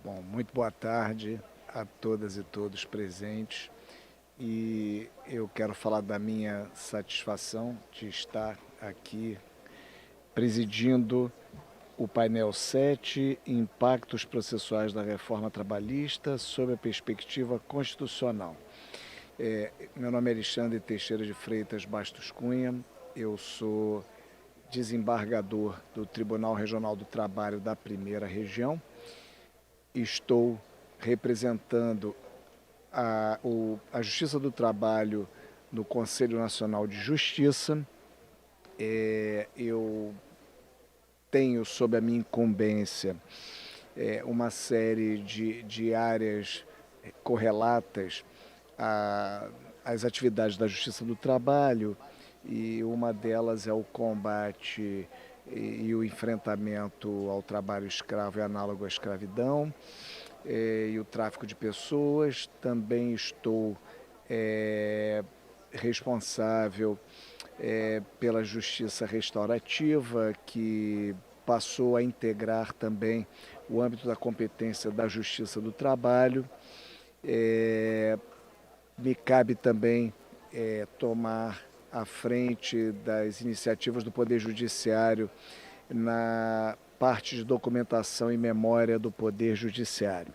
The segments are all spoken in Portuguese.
Bom, muito boa tarde a todas e todos presentes e eu quero falar da minha satisfação de estar aqui presidindo o painel 7, Impactos Processuais da Reforma Trabalhista sob a perspectiva constitucional. Meu nome é Alexandre Teixeira de Freitas Bastos Cunha, eu sou desembargador do Tribunal Regional do Trabalho da Primeira Região. Estou representando a Justiça do Trabalho no Conselho Nacional de Justiça. Eu tenho sob a minha incumbência uma série de áreas correlatas às atividades da Justiça do Trabalho, e uma delas é o combate e o enfrentamento ao trabalho escravo e análogo à escravidão e o tráfico de pessoas. Também estou responsável pela justiça restaurativa, que passou a integrar também o âmbito da competência da Justiça do Trabalho. Me cabe também tomar à frente das iniciativas do Poder Judiciário na parte de documentação e memória do Poder Judiciário.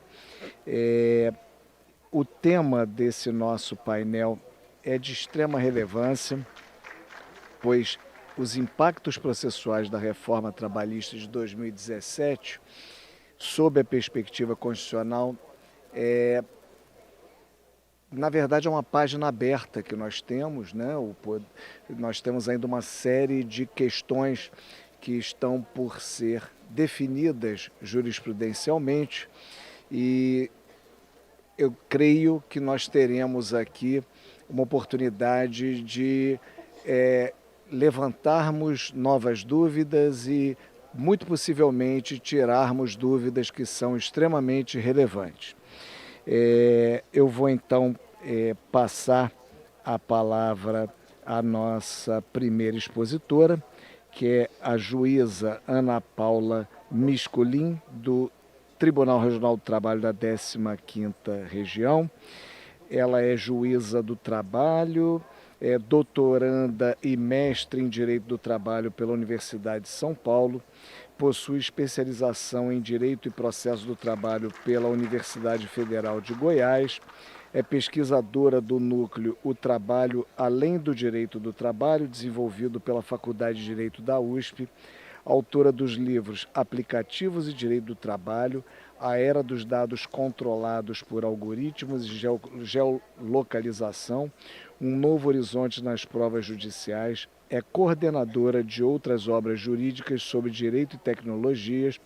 O tema desse nosso painel é de extrema relevância, pois os impactos processuais da reforma trabalhista de 2017, sob a perspectiva constitucional, na verdade, é uma página aberta que nós temos, né? Nós temos ainda uma série de questões que estão por ser definidas jurisprudencialmente, e eu creio que nós teremos aqui uma oportunidade de levantarmos novas dúvidas e, muito possivelmente, tirarmos dúvidas que são extremamente relevantes. Eu vou então passar a palavra à nossa primeira expositora, que é a juíza Ana Paula Misculin, do Tribunal Regional do Trabalho da 15ª Região. Ela é juíza do trabalho, é doutoranda e mestre em Direito do Trabalho pela Universidade de São Paulo, possui especialização em Direito e Processo do Trabalho pela Universidade Federal de Goiás, é pesquisadora do núcleo O Trabalho Além do Direito do Trabalho, desenvolvido pela Faculdade de Direito da USP, autora dos livros Aplicativos e Direito do Trabalho, A Era dos Dados Controlados por Algoritmos e Geolocalização, Um Novo Horizonte nas Provas Judiciais. É coordenadora de outras obras jurídicas sobre direito e tecnologias,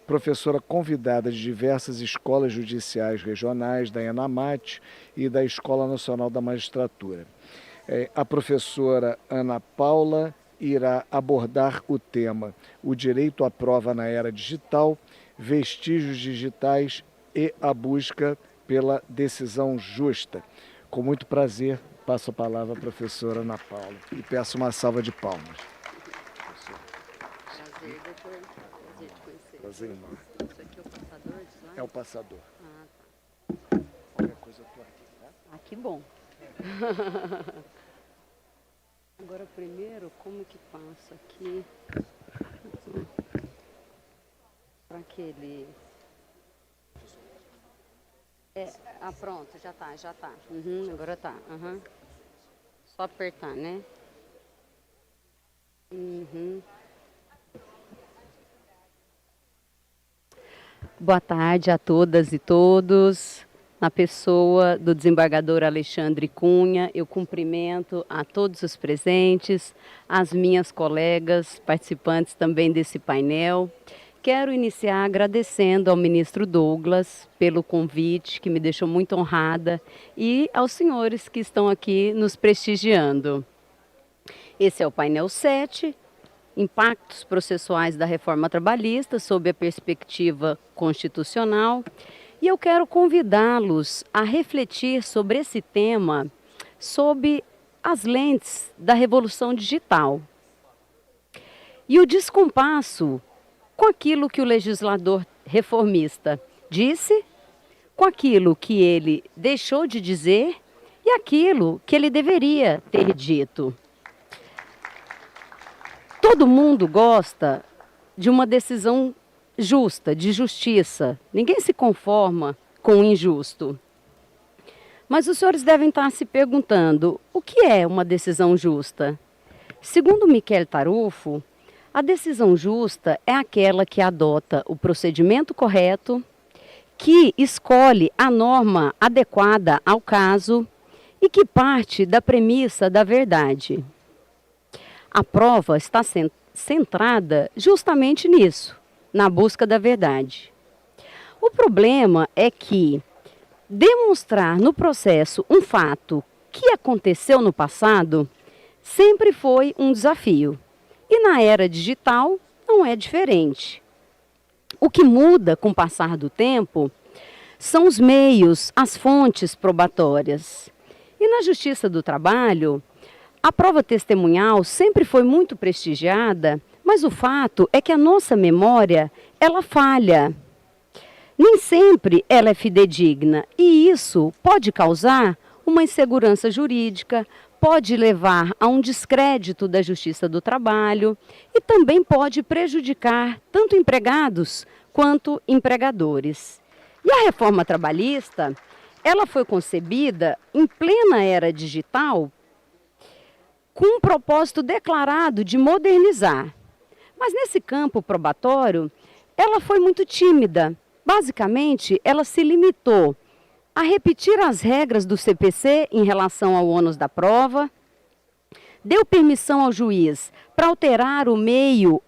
professora convidada de diversas escolas judiciais regionais, da ENAMAT e da Escola Nacional da Magistratura. A professora Ana Paula irá abordar o tema O Direito à Prova na Era Digital, Vestígios Digitais e a Busca pela Decisão Justa. Com muito prazer, passo a palavra à professora Ana Paula e peço uma salva de palmas. Prazer, doutor. Prazer te conhecer. Prazer enorme. Isso aqui é o passador de slide? É o passador. Ah, tá. Qualquer coisa eu tô aqui, tá? Ah, que bom. Agora, primeiro, como que passa aqui para aquele... pronto, já tá. Agora tá. Só apertar, né? Boa tarde a todas e todos. Na pessoa do desembargador Alexandre Cunha, eu cumprimento a todos os presentes, as minhas colegas, participantes também desse painel. Quero iniciar agradecendo ao ministro Douglas pelo convite, que me deixou muito honrada, e aos senhores que estão aqui nos prestigiando. Esse é o painel 7, Impactos Processuais da Reforma Trabalhista sob a perspectiva constitucional. E eu quero convidá-los a refletir sobre esse tema, sob as lentes da revolução digital. E o descompasso com aquilo que o legislador reformista disse, com aquilo que ele deixou de dizer e aquilo que ele deveria ter dito. Todo mundo gosta de uma decisão justa, de justiça. Ninguém se conforma com o injusto. Mas os senhores devem estar se perguntando, o que é uma decisão justa? Segundo Michel Tarufo, a decisão justa é aquela que adota o procedimento correto, que escolhe a norma adequada ao caso e que parte da premissa da verdade. A prova está centrada justamente nisso, na busca da verdade. O problema é que demonstrar no processo um fato que aconteceu no passado sempre foi um desafio. E na era digital não é diferente. O que muda com o passar do tempo são os meios, as fontes probatórias. E na Justiça do Trabalho, a prova testemunhal sempre foi muito prestigiada, mas o fato é que a nossa memória, ela falha. Nem sempre ela é fidedigna e isso pode causar uma insegurança jurídica, pode levar a um descrédito da Justiça do Trabalho e também pode prejudicar tanto empregados quanto empregadores. E a reforma trabalhista, ela foi concebida em plena era digital com um propósito declarado de modernizar. Mas nesse campo probatório, ela foi muito tímida. Basicamente, ela se limitou a repetir as regras do CPC em relação ao ônus da prova, deu permissão ao juiz para alterar o meio,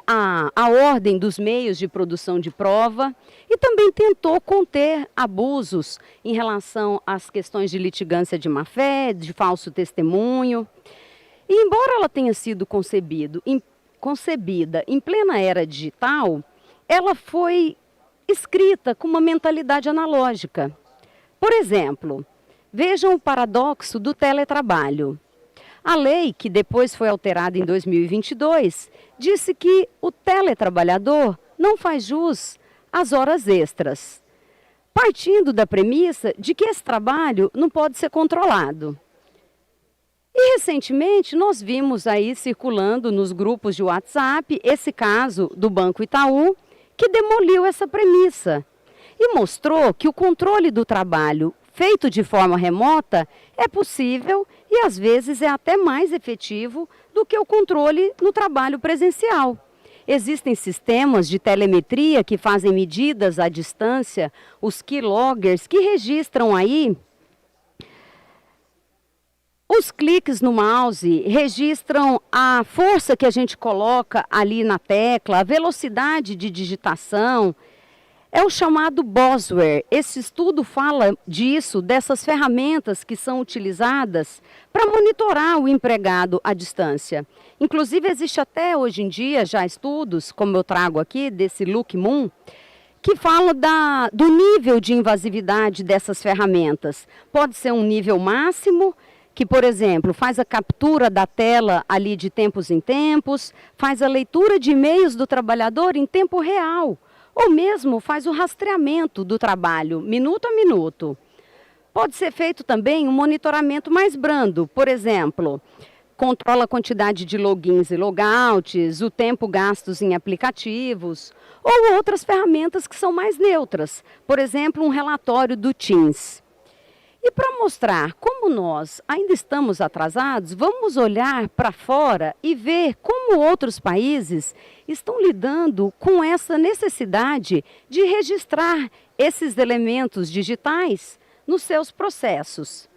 a ordem dos meios de produção de prova e também tentou conter abusos em relação às questões de litigância de má-fé, de falso testemunho. E embora ela tenha sido concebida em plena era digital, ela foi escrita com uma mentalidade analógica. Por exemplo, vejam o paradoxo do teletrabalho. A lei, que depois foi alterada em 2022, disse que o teletrabalhador não faz jus às horas extras, partindo da premissa de que esse trabalho não pode ser controlado. E recentemente nós vimos aí circulando nos grupos de WhatsApp esse caso do Banco Itaú, que demoliu essa premissa e mostrou que o controle do trabalho feito de forma remota é possível e às vezes é até mais efetivo do que o controle no trabalho presencial. Existem sistemas de telemetria que fazem medidas à distância, os keyloggers, que registram aí os cliques no mouse, registram a força que a gente coloca ali na tecla, a velocidade de digitação. É o chamado Bosware. Esse estudo fala disso, dessas ferramentas que são utilizadas para monitorar o empregado à distância. Inclusive, existe até hoje em dia já estudos, como eu trago aqui, desse Luke Moon, que fala do nível de invasividade dessas ferramentas. Pode ser um nível máximo, que, por exemplo, faz a captura da tela ali de tempos em tempos, faz a leitura de e-mails do trabalhador em tempo real, ou mesmo faz o rastreamento do trabalho, minuto a minuto. Pode ser feito também um monitoramento mais brando, por exemplo, controla a quantidade de logins e logouts, o tempo gastos em aplicativos, ou outras ferramentas que são mais neutras, por exemplo, um relatório do Teams. E para mostrar como nós ainda estamos atrasados, vamos olhar para fora e ver como outros países estão lidando com essa necessidade de registrar esses elementos digitais nos seus processos.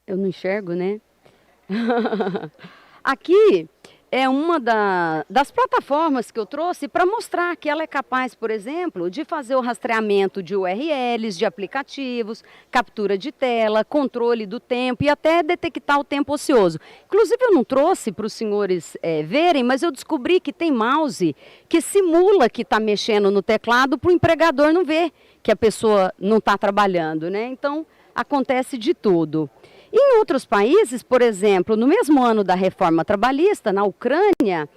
Eu não enxergo, né? Aqui é uma das plataformas que eu trouxe para mostrar que ela é capaz, por exemplo, de fazer o rastreamento de URLs, de aplicativos, captura de tela, controle do tempo e até detectar o tempo ocioso. Inclusive, eu não trouxe para os senhores verem, mas eu descobri que tem mouse que simula que está mexendo no teclado para o empregador não ver que a pessoa não está trabalhando, né? Então, acontece de tudo. Em outros países, por exemplo, no mesmo ano da reforma trabalhista, na Ucrânia,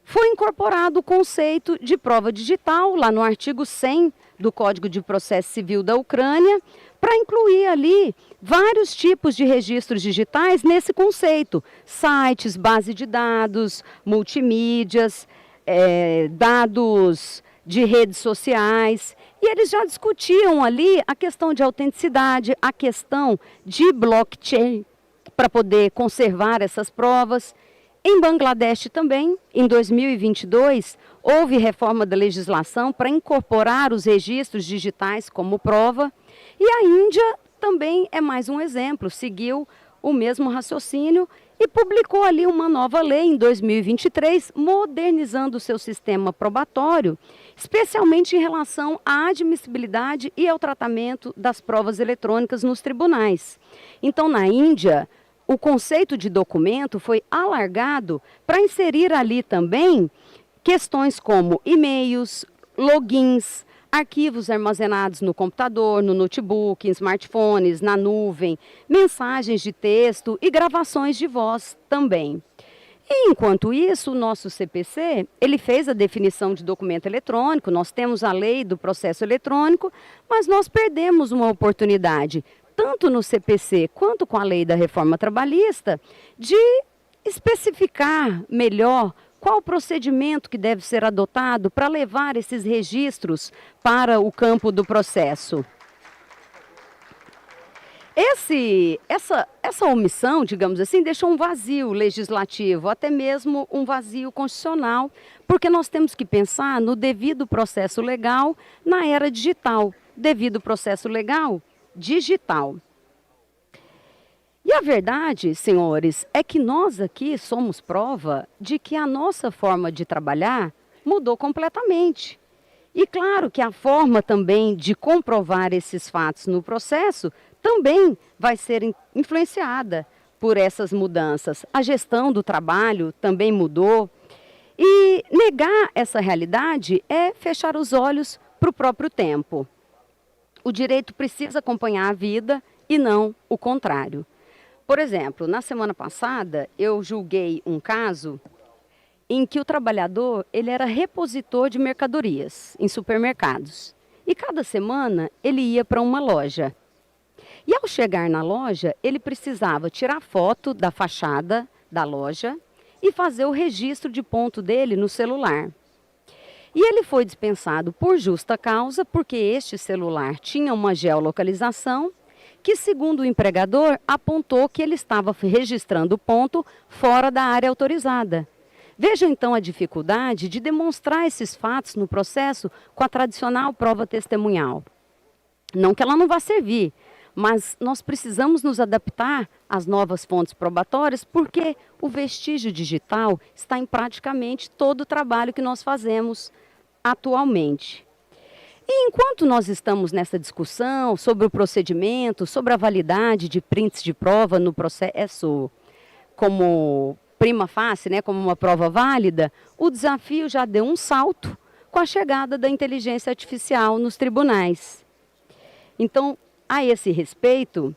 foi incorporado o conceito de prova digital, lá no artigo 100 do Código de Processo Civil da Ucrânia, para incluir ali vários tipos de registros digitais nesse conceito. Sites, base de dados, multimídias, dados de redes sociais. E eles já discutiam ali a questão de autenticidade, a questão de blockchain, para poder conservar essas provas. Em Bangladesh também, em 2022, houve reforma da legislação para incorporar os registros digitais como prova. E a Índia também é mais um exemplo, seguiu o mesmo raciocínio e publicou ali uma nova lei em 2023, modernizando o seu sistema probatório, especialmente em relação à admissibilidade e ao tratamento das provas eletrônicas nos tribunais. Então, na Índia, o conceito de documento foi alargado para inserir ali também questões como e-mails, logins, arquivos armazenados no computador, no notebook, em smartphones, na nuvem, mensagens de texto e gravações de voz também. E, enquanto isso, o nosso CPC, ele fez a definição de documento eletrônico, nós temos a lei do processo eletrônico, mas nós perdemos uma oportunidade, tanto no CPC quanto com a lei da reforma trabalhista, de especificar melhor qual o procedimento que deve ser adotado para levar esses registros para o campo do processo. Essa omissão, digamos assim, deixou um vazio legislativo, até mesmo um vazio constitucional, porque nós temos que pensar no devido processo legal na era digital. Devido processo legal digital. E a verdade, senhores, é que nós aqui somos prova de que a nossa forma de trabalhar mudou completamente. E claro que a forma também de comprovar esses fatos no processo também vai ser influenciada por essas mudanças. A gestão do trabalho também mudou. E negar essa realidade é fechar os olhos para o próprio tempo. O direito precisa acompanhar a vida e não o contrário. Por exemplo, na semana passada, eu julguei um caso em que o trabalhador ele era repositor de mercadorias em supermercados. E cada semana ele ia para uma loja. E ao chegar na loja, ele precisava tirar foto da fachada da loja e fazer o registro de ponto dele no celular. E ele foi dispensado por justa causa, porque este celular tinha uma geolocalização que, segundo o empregador, apontou que ele estava registrando o ponto fora da área autorizada. Veja então a dificuldade de demonstrar esses fatos no processo com a tradicional prova testemunhal. Não que ela não vá servir, mas nós precisamos nos adaptar às novas fontes probatórias, porque o vestígio digital está em praticamente todo o trabalho que nós fazemos atualmente. E enquanto nós estamos nessa discussão sobre o procedimento, sobre a validade de prints de prova no processo como prima facie, né, como uma prova válida, o desafio já deu um salto com a chegada da inteligência artificial nos tribunais. Então, a esse respeito,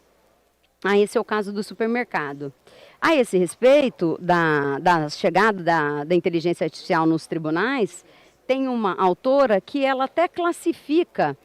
esse é o caso do supermercado. A esse respeito da chegada da inteligência artificial nos tribunais, tem uma autora que ela até classifica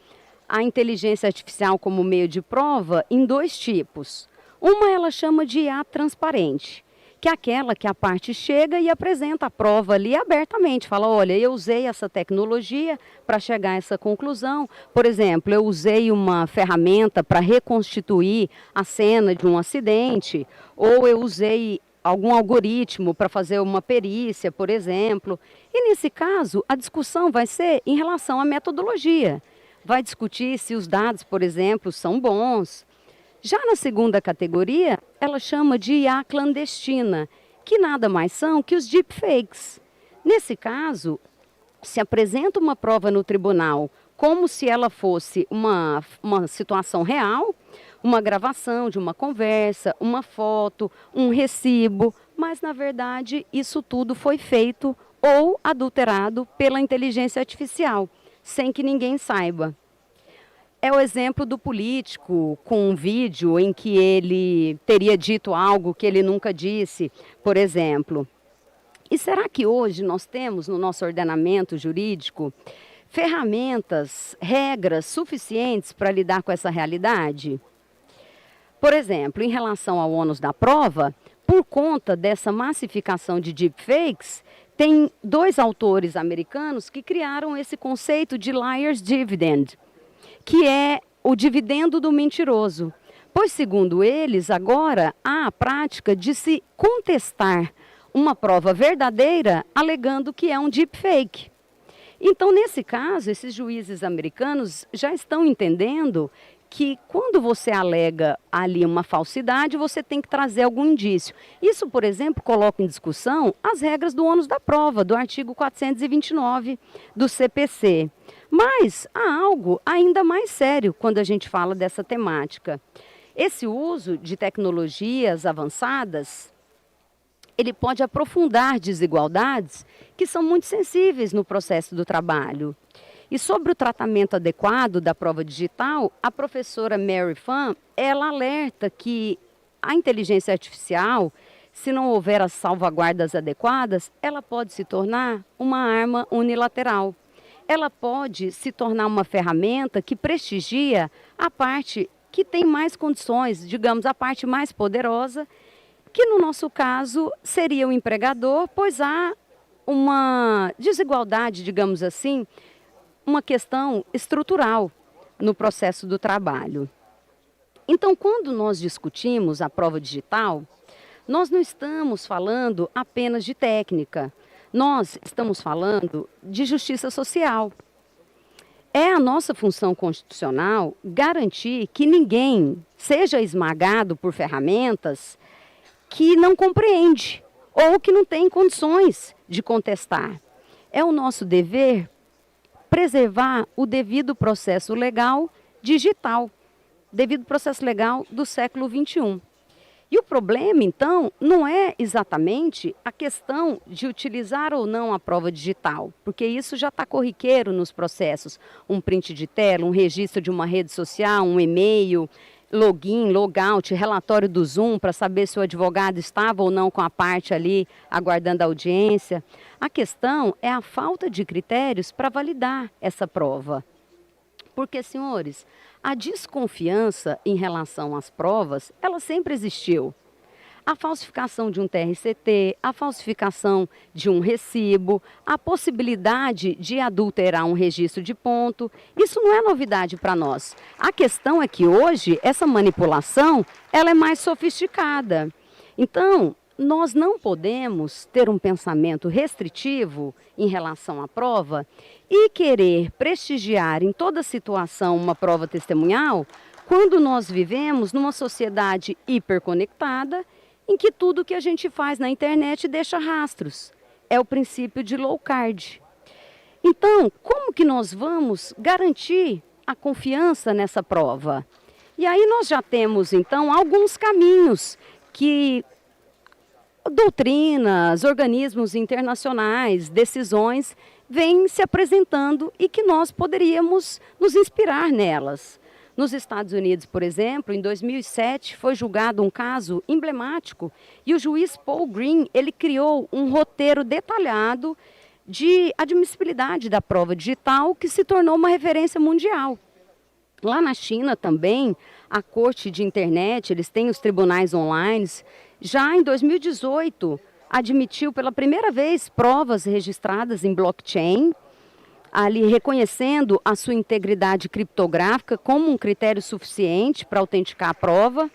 a inteligência artificial como meio de prova em dois tipos. Uma ela chama de IA transparente, que é aquela que a parte chega e apresenta a prova ali abertamente. Fala, olha, eu usei essa tecnologia para chegar a essa conclusão. Por exemplo, eu usei uma ferramenta para reconstituir a cena de um acidente, ou eu usei algum algoritmo para fazer uma perícia, por exemplo. E nesse caso, a discussão vai ser em relação à metodologia. Vai discutir se os dados, por exemplo, são bons. Já na segunda categoria, ela chama de IA clandestina, que nada mais são que os deepfakes. Nesse caso, se apresenta uma prova no tribunal como se ela fosse uma situação real, uma gravação de uma conversa, uma foto, um recibo, mas na verdade isso tudo foi feito ou adulterado pela inteligência artificial, sem que ninguém saiba. É o exemplo do político com um vídeo em que ele teria dito algo que ele nunca disse, por exemplo. E será que hoje nós temos no nosso ordenamento jurídico ferramentas, regras suficientes para lidar com essa realidade? Por exemplo, em relação ao ônus da prova, por conta dessa massificação de deepfakes, tem 2 autores americanos que criaram esse conceito de liar's dividend, que é o dividendo do mentiroso. Pois, segundo eles, agora há a prática de se contestar uma prova verdadeira alegando que é um deepfake. Então, nesse caso, esses juízes americanos já estão entendendo que quando você alega ali uma falsidade, você tem que trazer algum indício. Isso, por exemplo, coloca em discussão as regras do ônus da prova, do artigo 429 do CPC. Mas há algo ainda mais sério quando a gente fala dessa temática. Esse uso de tecnologias avançadas, ele pode aprofundar desigualdades que são muito sensíveis no processo do trabalho. E sobre o tratamento adequado da prova digital, a professora Mary Phan, ela alerta que a inteligência artificial, se não houver as salvaguardas adequadas, ela pode se tornar uma arma unilateral. Ela pode se tornar uma ferramenta que prestigia a parte que tem mais condições, digamos, a parte mais poderosa, que no nosso caso seria o empregador, pois há uma desigualdade, digamos assim, uma questão estrutural no processo do trabalho. Então, quando nós discutimos a prova digital, nós não estamos falando apenas de técnica, nós estamos falando de justiça social. É a nossa função constitucional garantir que ninguém seja esmagado por ferramentas que não compreende ou que não tem condições de contestar. É o nosso dever preservar o devido processo legal digital, devido processo legal do século XXI. E o problema, então, não é exatamente a questão de utilizar ou não a prova digital, porque isso já está corriqueiro nos processos. Um print de tela, um registro de uma rede social, um e-mail, login, logout, relatório do Zoom para saber se o advogado estava ou não com a parte ali aguardando a audiência. A questão é a falta de critérios para validar essa prova. Porque, senhores, a desconfiança em relação às provas, ela sempre existiu. A falsificação de um TRCT, a falsificação de um recibo, a possibilidade de adulterar um registro de ponto, isso não é novidade para nós. A questão é que hoje essa manipulação ela é mais sofisticada. Então, nós não podemos ter um pensamento restritivo em relação à prova e querer prestigiar em toda situação uma prova testemunhal quando nós vivemos numa sociedade hiperconectada em que tudo que a gente faz na internet deixa rastros. É o princípio de low card. Então, como que nós vamos garantir a confiança nessa prova? E aí nós já temos, então, alguns caminhos que doutrinas, organismos internacionais, decisões vêm se apresentando e que nós poderíamos nos inspirar nelas. Nos Estados Unidos, por exemplo, em 2007, foi julgado um caso emblemático e o juiz Paul Green, ele criou um roteiro detalhado de admissibilidade da prova digital que se tornou uma referência mundial. Lá na China também, a Corte de Internet, eles têm os tribunais online, já em 2018 admitiu pela primeira vez provas registradas em blockchain, ali reconhecendo a sua integridade criptográfica como um critério suficiente para autenticar a prova.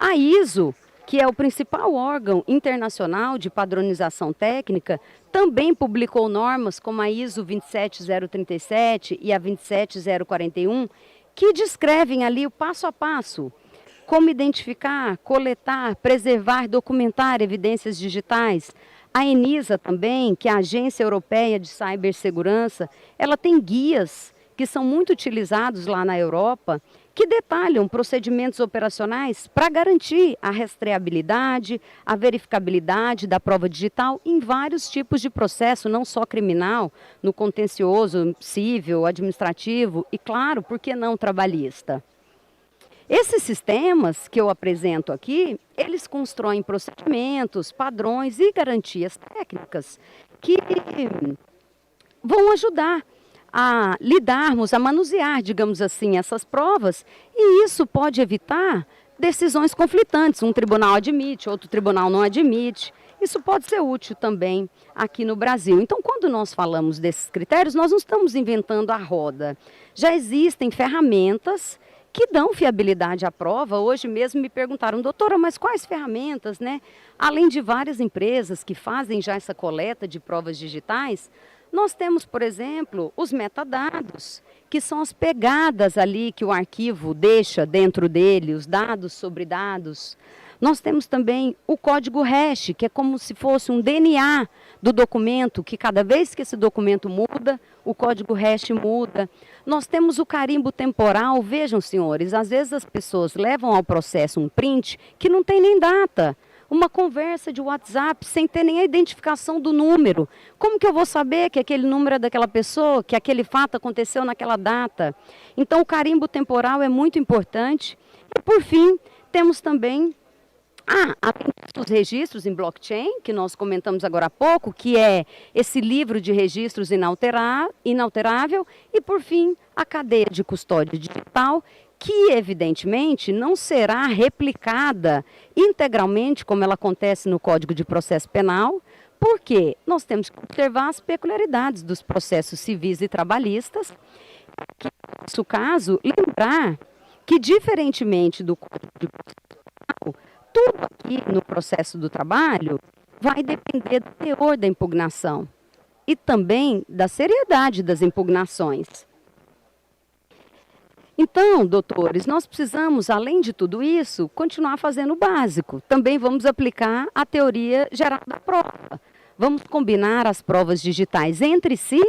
A ISO, que é o principal órgão internacional de padronização técnica, também publicou normas como a ISO 27037 e a 27041, que descrevem ali o passo a passo, como identificar, coletar, preservar, documentar evidências digitais. A ENISA também, que é a Agência Europeia de Cibersegurança, ela tem guias que são muito utilizados lá na Europa, que detalham procedimentos operacionais para garantir a rastreabilidade, a verificabilidade da prova digital em vários tipos de processo, não só criminal, no contencioso, civil, administrativo e, claro, por que não trabalhista. Esses sistemas que eu apresento aqui, eles constroem procedimentos, padrões e garantias técnicas que vão ajudar a lidarmos, a manusear, digamos assim, essas provas, e isso pode evitar decisões conflitantes. Um tribunal admite, outro tribunal não admite. Isso pode ser útil também aqui no Brasil. Então, quando nós falamos desses critérios, nós não estamos inventando a roda. Já existem ferramentas que dão fiabilidade à prova. Hoje mesmo me perguntaram, doutora, mas quais ferramentas, né? Além de várias empresas que fazem já essa coleta de provas digitais, nós temos, por exemplo, os metadados, que são as pegadas ali que o arquivo deixa dentro dele, os dados sobre dados. Nós temos também o código hash, que é como se fosse um DNA do documento, que cada vez que esse documento muda, o código hash muda. Nós temos o carimbo temporal. Vejam, senhores, às vezes as pessoas levam ao processo um print que não tem nem data. Uma conversa de WhatsApp sem ter nem a identificação do número. Como que eu vou saber que aquele número é daquela pessoa, que aquele fato aconteceu naquela data? Então, o carimbo temporal é muito importante. E, por fim, temos também os registros em blockchain, que nós comentamos agora há pouco, que é esse livro de registros inalterável. E, por fim, a cadeia de custódia digital, que evidentemente não será replicada integralmente como ela acontece no Código de Processo Penal, porque nós temos que observar as peculiaridades dos processos civis e trabalhistas, que, no nosso caso, lembrar que, diferentemente do Código de Processo Penal, tudo aqui no processo do trabalho vai depender do teor da impugnação e também da seriedade das impugnações. Então, doutores, nós precisamos, além de tudo isso, continuar fazendo o básico. Também vamos aplicar a teoria geral da prova. Vamos combinar as provas digitais entre si,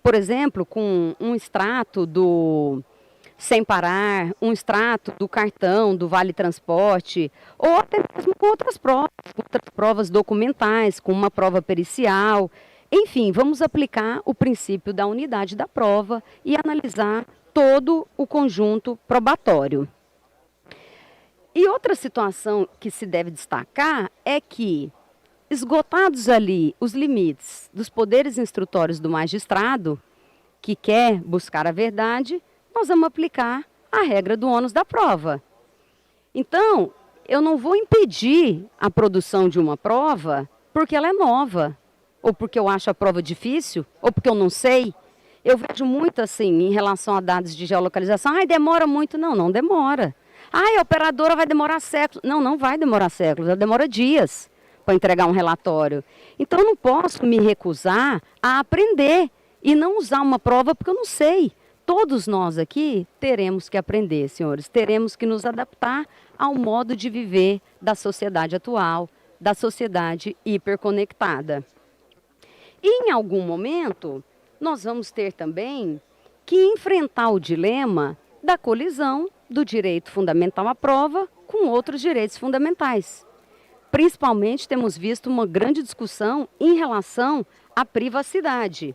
por exemplo, com um extrato do Sem Parar, um extrato do cartão, do Vale Transporte, ou até mesmo com outras provas documentais, com uma prova pericial. Enfim, vamos aplicar o princípio da unidade da prova e analisar todo o conjunto probatório. E outra situação que se deve destacar é que, esgotados ali os limites dos poderes instrutórios do magistrado, que quer buscar a verdade, nós vamos aplicar a regra do ônus da prova. Então, eu não vou impedir a produção de uma prova porque ela é nova, ou porque eu acho a prova difícil, ou porque eu não sei. Eu vejo muito assim, em relação a dados de geolocalização, demora muito. Não, não demora. A operadora vai demorar séculos. Não, não vai demorar séculos, ela demora dias para entregar um relatório. Então, eu não posso me recusar a aprender e não usar uma prova porque eu não sei. Todos nós aqui teremos que aprender, senhores, teremos que nos adaptar ao modo de viver da sociedade atual, da sociedade hiperconectada. E, em algum momento, nós vamos ter também que enfrentar o dilema da colisão do direito fundamental à prova com outros direitos fundamentais. Principalmente temos visto uma grande discussão em relação à privacidade.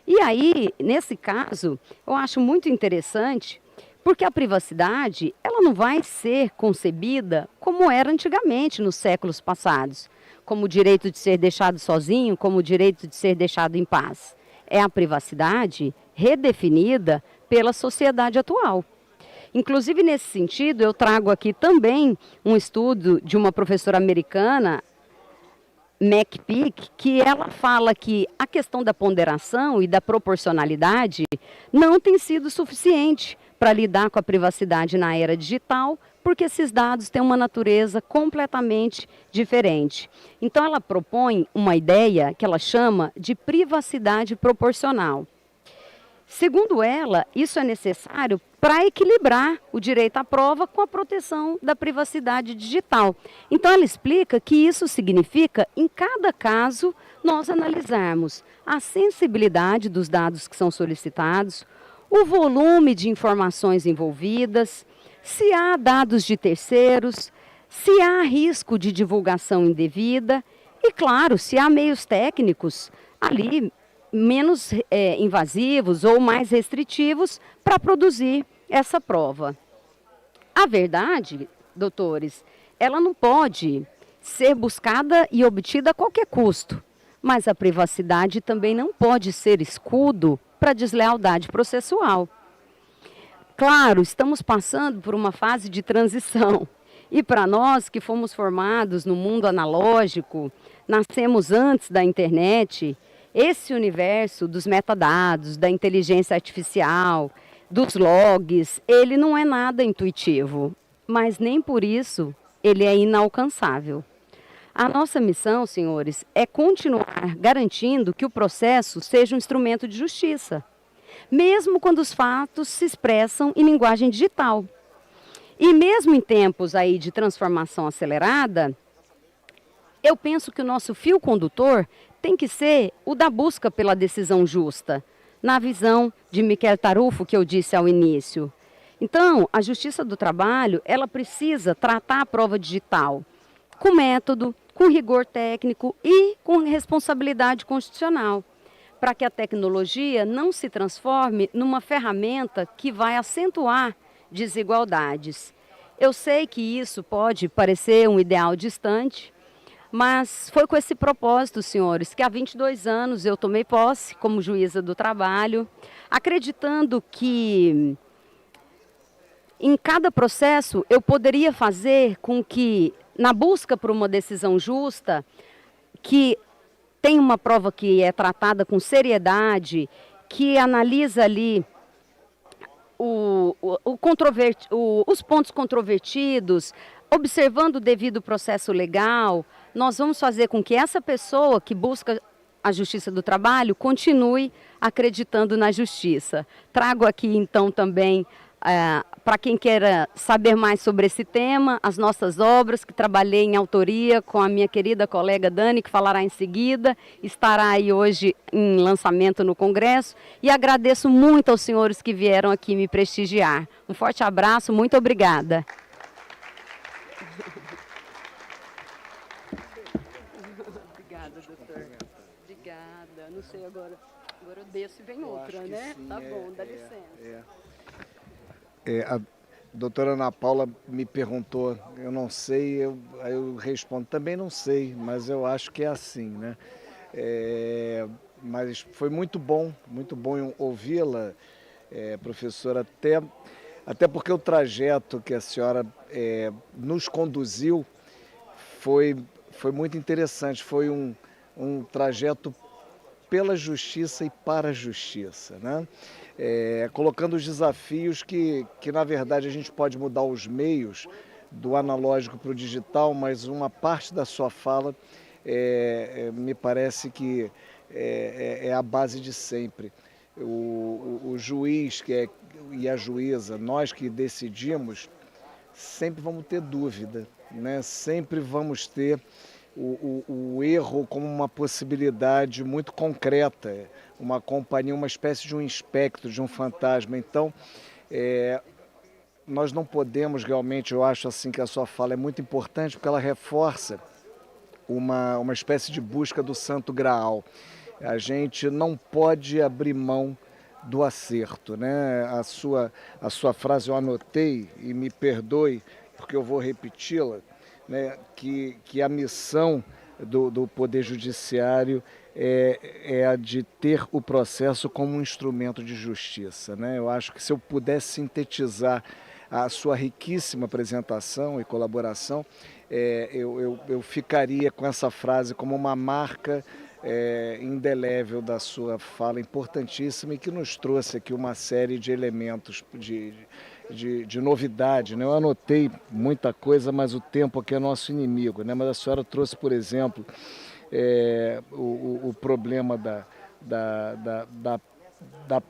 E aí, nesse caso, eu acho muito interessante, porque a privacidade, ela não vai ser concebida como era antigamente, nos séculos passados, como o direito de ser deixado sozinho, como o direito de ser deixado em paz. É a privacidade redefinida pela sociedade atual. Inclusive, nesse sentido, eu trago aqui também um estudo de uma professora americana, McPeak, que ela fala que a questão da ponderação e da proporcionalidade não tem sido suficiente para lidar com a privacidade na era digital, porque esses dados têm uma natureza completamente diferente. Então, ela propõe uma ideia que ela chama de privacidade proporcional. Segundo ela, isso é necessário para equilibrar o direito à prova com a proteção da privacidade digital. Então, ela explica que isso significa, em cada caso, nós analisarmos a sensibilidade dos dados que são solicitados, o volume de informações envolvidas, se há dados de terceiros, se há risco de divulgação indevida e, claro, se há meios técnicos ali menos invasivos ou mais restritivos para produzir essa prova. A verdade, doutores, ela não pode ser buscada e obtida a qualquer custo, mas a privacidade também não pode ser escudo para deslealdade processual. Claro, estamos passando por uma fase de transição. E para nós que fomos formados no mundo analógico, nascemos antes da internet, esse universo dos metadados, da inteligência artificial, dos logs, ele não é nada intuitivo, mas nem por isso ele é inalcançável. A nossa missão, senhores, é continuar garantindo que o processo seja um instrumento de justiça, mesmo quando os fatos se expressam em linguagem digital. E mesmo em tempos aí de transformação acelerada, eu penso que o nosso fio condutor tem que ser o da busca pela decisão justa, na visão de Michel Tarufo, que eu disse ao início. Então, a Justiça do Trabalho, ela precisa tratar a prova digital com método, com rigor técnico e com responsabilidade constitucional, para que a tecnologia não se transforme numa ferramenta que vai acentuar desigualdades. Eu sei que isso pode parecer um ideal distante, mas foi com esse propósito, senhores, que há 22 anos eu tomei posse como juíza do trabalho, acreditando que em cada processo eu poderia fazer com que, na busca por uma decisão justa, que tem uma prova que é tratada com seriedade, que analisa ali os pontos controvertidos, observando o devido processo legal, nós vamos fazer com que essa pessoa que busca a Justiça do Trabalho continue acreditando na justiça. Trago aqui então também, para quem queira saber mais sobre esse tema, as nossas obras, que trabalhei em autoria com a minha querida colega Dani, que falará em seguida, estará aí hoje em lançamento no Congresso, e agradeço muito aos senhores que vieram aqui me prestigiar. Um forte abraço, muito obrigada. Obrigada, doutor. Obrigada. Não sei agora. Agora eu desço e vem outra, né? Sim, tá bom, dá licença. A doutora Ana Paula me perguntou, eu não sei, aí eu respondo, também não sei, mas eu acho que é assim, né? Mas foi muito bom ouvi-la, professora, até porque o trajeto que a senhora nos conduziu foi muito interessante, foi um trajeto pela justiça e para a justiça, né? Colocando os desafios que na verdade a gente pode mudar os meios do analógico para o digital, mas uma parte da sua fala me parece que é a base de sempre. O juiz e a juíza, nós que decidimos, sempre vamos ter dúvida, né? Sempre vamos ter o erro como uma possibilidade muito concreta, uma companhia, uma espécie de um espectro, de um fantasma. Então, nós não podemos realmente, eu acho assim que a sua fala é muito importante, porque ela reforça uma espécie de busca do Santo Graal. A gente não pode abrir mão do acerto, né? A sua frase eu anotei, e me perdoe porque eu vou repeti-la, né? Que a missão do Poder Judiciário é a de ter o processo como um instrumento de justiça, né? Eu acho que se eu pudesse sintetizar a sua riquíssima apresentação e colaboração, eu ficaria com essa frase como uma marca indelével da sua fala, importantíssima, e que nos trouxe aqui uma série de elementos de novidade, né? Eu anotei muita coisa, mas o tempo aqui é nosso inimigo, né? Mas a senhora trouxe, por exemplo, o problema da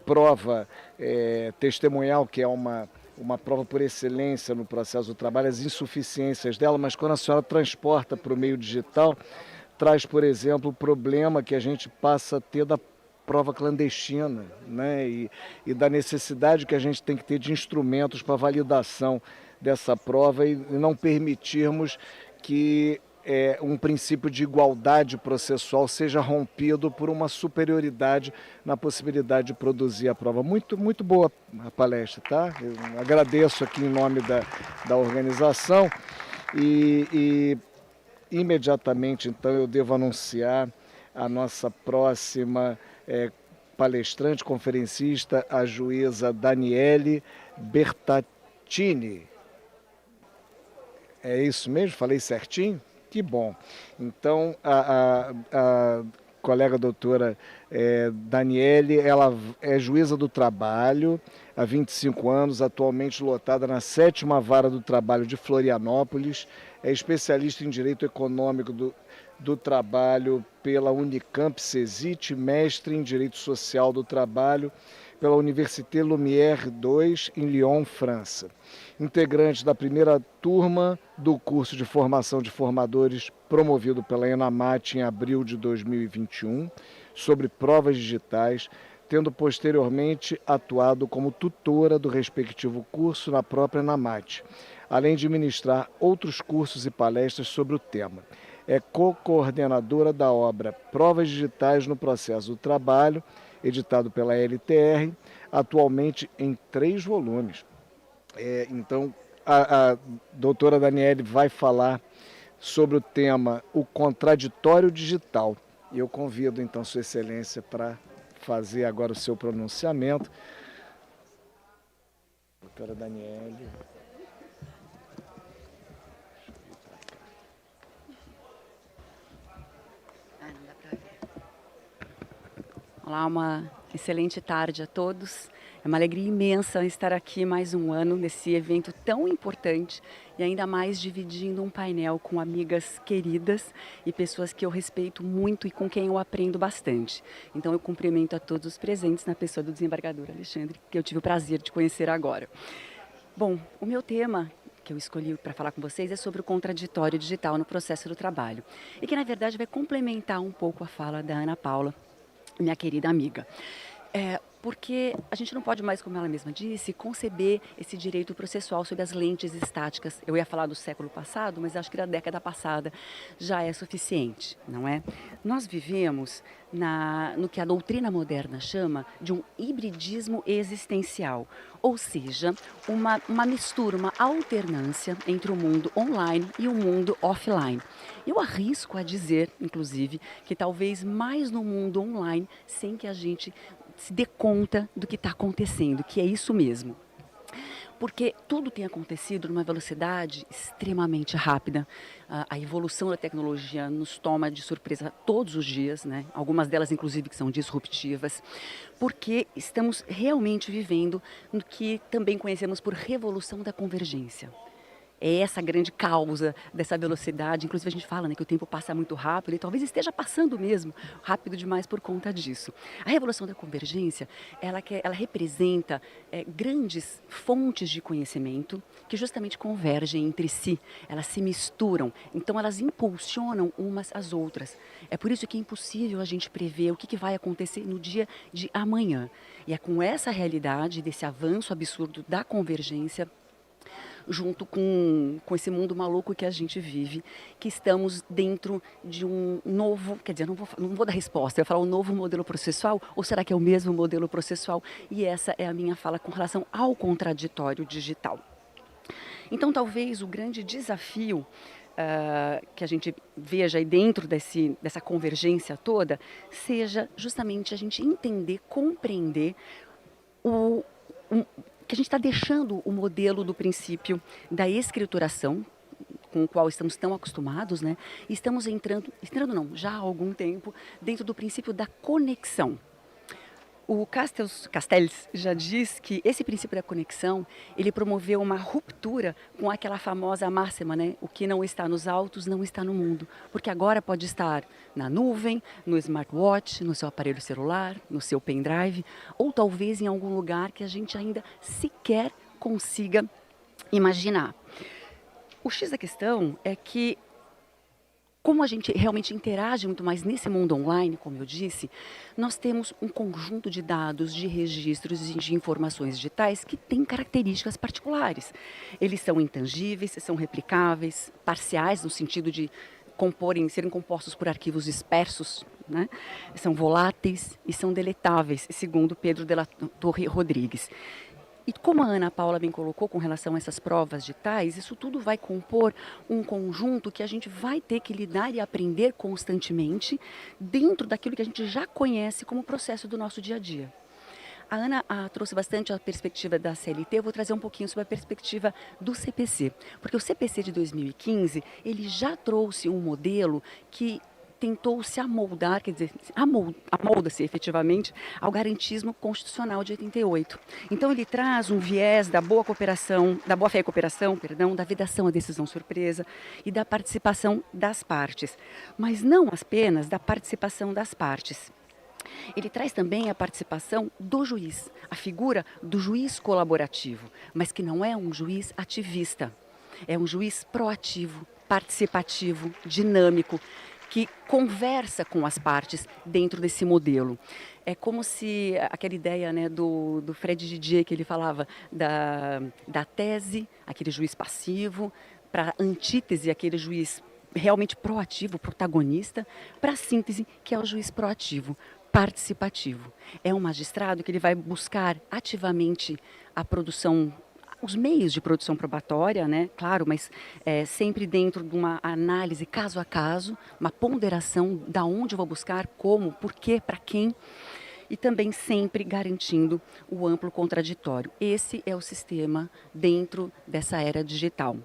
prova testemunhal, que é uma prova por excelência no processo do trabalho, as insuficiências dela, mas quando a senhora transporta para o meio digital, traz, por exemplo, o problema que a gente passa a ter da prova clandestina, né? E da necessidade que a gente tem que ter de instrumentos para validação dessa prova e não permitirmos que um princípio de igualdade processual seja rompido por uma superioridade na possibilidade de produzir a prova. Muito, muito boa a palestra, tá? Eu agradeço aqui em nome da organização e imediatamente, então, eu devo anunciar a nossa próxima palestrante, conferencista, a juíza Daniele Bertaccini. É isso mesmo? Falei certinho? Que bom. Então, a colega doutora Daniele, ela é juíza do trabalho há 25 anos, atualmente lotada na 7ª Vara do Trabalho de Florianópolis, é especialista em Direito Econômico do Trabalho pela Unicamp CESIT, mestre em Direito Social do Trabalho pela Université Lumière II, em Lyon, França. Integrante da primeira turma do curso de formação de formadores promovido pela ENAMAT em abril de 2021, sobre provas digitais, tendo posteriormente atuado como tutora do respectivo curso na própria ENAMAT, além de ministrar outros cursos e palestras sobre o tema. É co-coordenadora da obra Provas Digitais no Processo do Trabalho, editado pela LTR, atualmente em 3 volumes. Então, a doutora Daniele vai falar sobre o tema O Contraditório Digital. E eu convido, então, Sua Excelência para fazer agora o seu pronunciamento. Doutora Daniele. Olá, uma excelente tarde a todos. É uma alegria imensa estar aqui mais um ano nesse evento tão importante e ainda mais dividindo um painel com amigas queridas e pessoas que eu respeito muito e com quem eu aprendo bastante. Então eu cumprimento a todos os presentes na pessoa do desembargador Alexandre, que eu tive o prazer de conhecer agora. Bom, o meu tema que eu escolhi para falar com vocês é sobre o contraditório digital no processo do trabalho e que na verdade vai complementar um pouco a fala da Ana Paula, minha querida amiga. Porque a gente não pode mais, como ela mesma disse, conceber esse direito processual sob as lentes estáticas. Eu ia falar do século passado, mas acho que da década passada já é suficiente, não é? Nós vivemos no que a doutrina moderna chama de um hibridismo existencial, ou seja, uma mistura, uma alternância entre o mundo online e o mundo offline. Eu arrisco a dizer, inclusive, que talvez mais no mundo online, sem que a gente se dê conta do que está acontecendo, que é isso mesmo. Porque tudo tem acontecido numa velocidade extremamente rápida. A evolução da tecnologia nos toma de surpresa todos os dias, né? Algumas delas, inclusive, que são disruptivas, porque estamos realmente vivendo no que também conhecemos por revolução da convergência. É essa a grande causa dessa velocidade. Inclusive a gente fala, né, que o tempo passa muito rápido e talvez esteja passando mesmo rápido demais por conta disso. A revolução da convergência, ela representa grandes fontes de conhecimento que justamente convergem entre si, elas se misturam, então elas impulsionam umas às outras. É por isso que é impossível a gente prever o que vai acontecer no dia de amanhã. E é com essa realidade, desse avanço absurdo da convergência, junto com esse mundo maluco que a gente vive, que estamos dentro de um novo, quer dizer, não vou dar resposta, eu vou falar um novo modelo processual, ou será que é o mesmo modelo processual? E essa é a minha fala com relação ao contraditório digital. Então, talvez o grande desafio que a gente veja aí dentro dessa convergência toda, seja justamente a gente entender, compreender que a gente está deixando o modelo do princípio da escrituração, com o qual estamos tão acostumados, né? E estamos entrando não, já há algum tempo, dentro do princípio da conexão. O Castells já diz que esse princípio da conexão, ele promoveu uma ruptura com aquela famosa máxima, né? O que não está nos autos não está no mundo, porque agora pode estar na nuvem, no smartwatch, no seu aparelho celular, no seu pendrive, ou talvez em algum lugar que a gente ainda sequer consiga imaginar. O X da questão é que, como a gente realmente interage muito mais nesse mundo online, como eu disse, nós temos um conjunto de dados, de registros e de informações digitais que têm características particulares. Eles são intangíveis, são replicáveis, parciais no sentido de serem compostos por arquivos dispersos, né? São voláteis e são deletáveis, segundo Pedro de la Torre Rodrigues. E como a Ana Paula bem colocou com relação a essas provas digitais, isso tudo vai compor um conjunto que a gente vai ter que lidar e aprender constantemente dentro daquilo que a gente já conhece como processo do nosso dia a dia. A Ana trouxe bastante a perspectiva da CLT, eu vou trazer um pouquinho sobre a perspectiva do CPC, porque o CPC de 2015, ele já trouxe um modelo que tentou se amoldar, quer dizer, amolda-se efetivamente ao garantismo constitucional de 88. Então ele traz um viés da boa cooperação, da boa-fé e cooperação, perdão, da vedação à decisão surpresa e da participação das partes, mas não apenas da participação das partes. Ele traz também a participação do juiz, a figura do juiz colaborativo, mas que não é um juiz ativista, é um juiz proativo, participativo, dinâmico, que conversa com as partes dentro desse modelo. É como se aquela ideia, né, do Fred Didier, que ele falava da tese, aquele juiz passivo, para a antítese, aquele juiz realmente proativo, protagonista, para a síntese, que é o juiz proativo, participativo. É um magistrado que ele vai buscar ativamente a produção, os meios de produção probatória, né? Claro, mas sempre dentro de uma análise caso a caso, uma ponderação da onde eu vou buscar, como, por quê, para quem, e também sempre garantindo o amplo contraditório. Esse é o sistema dentro dessa era digital.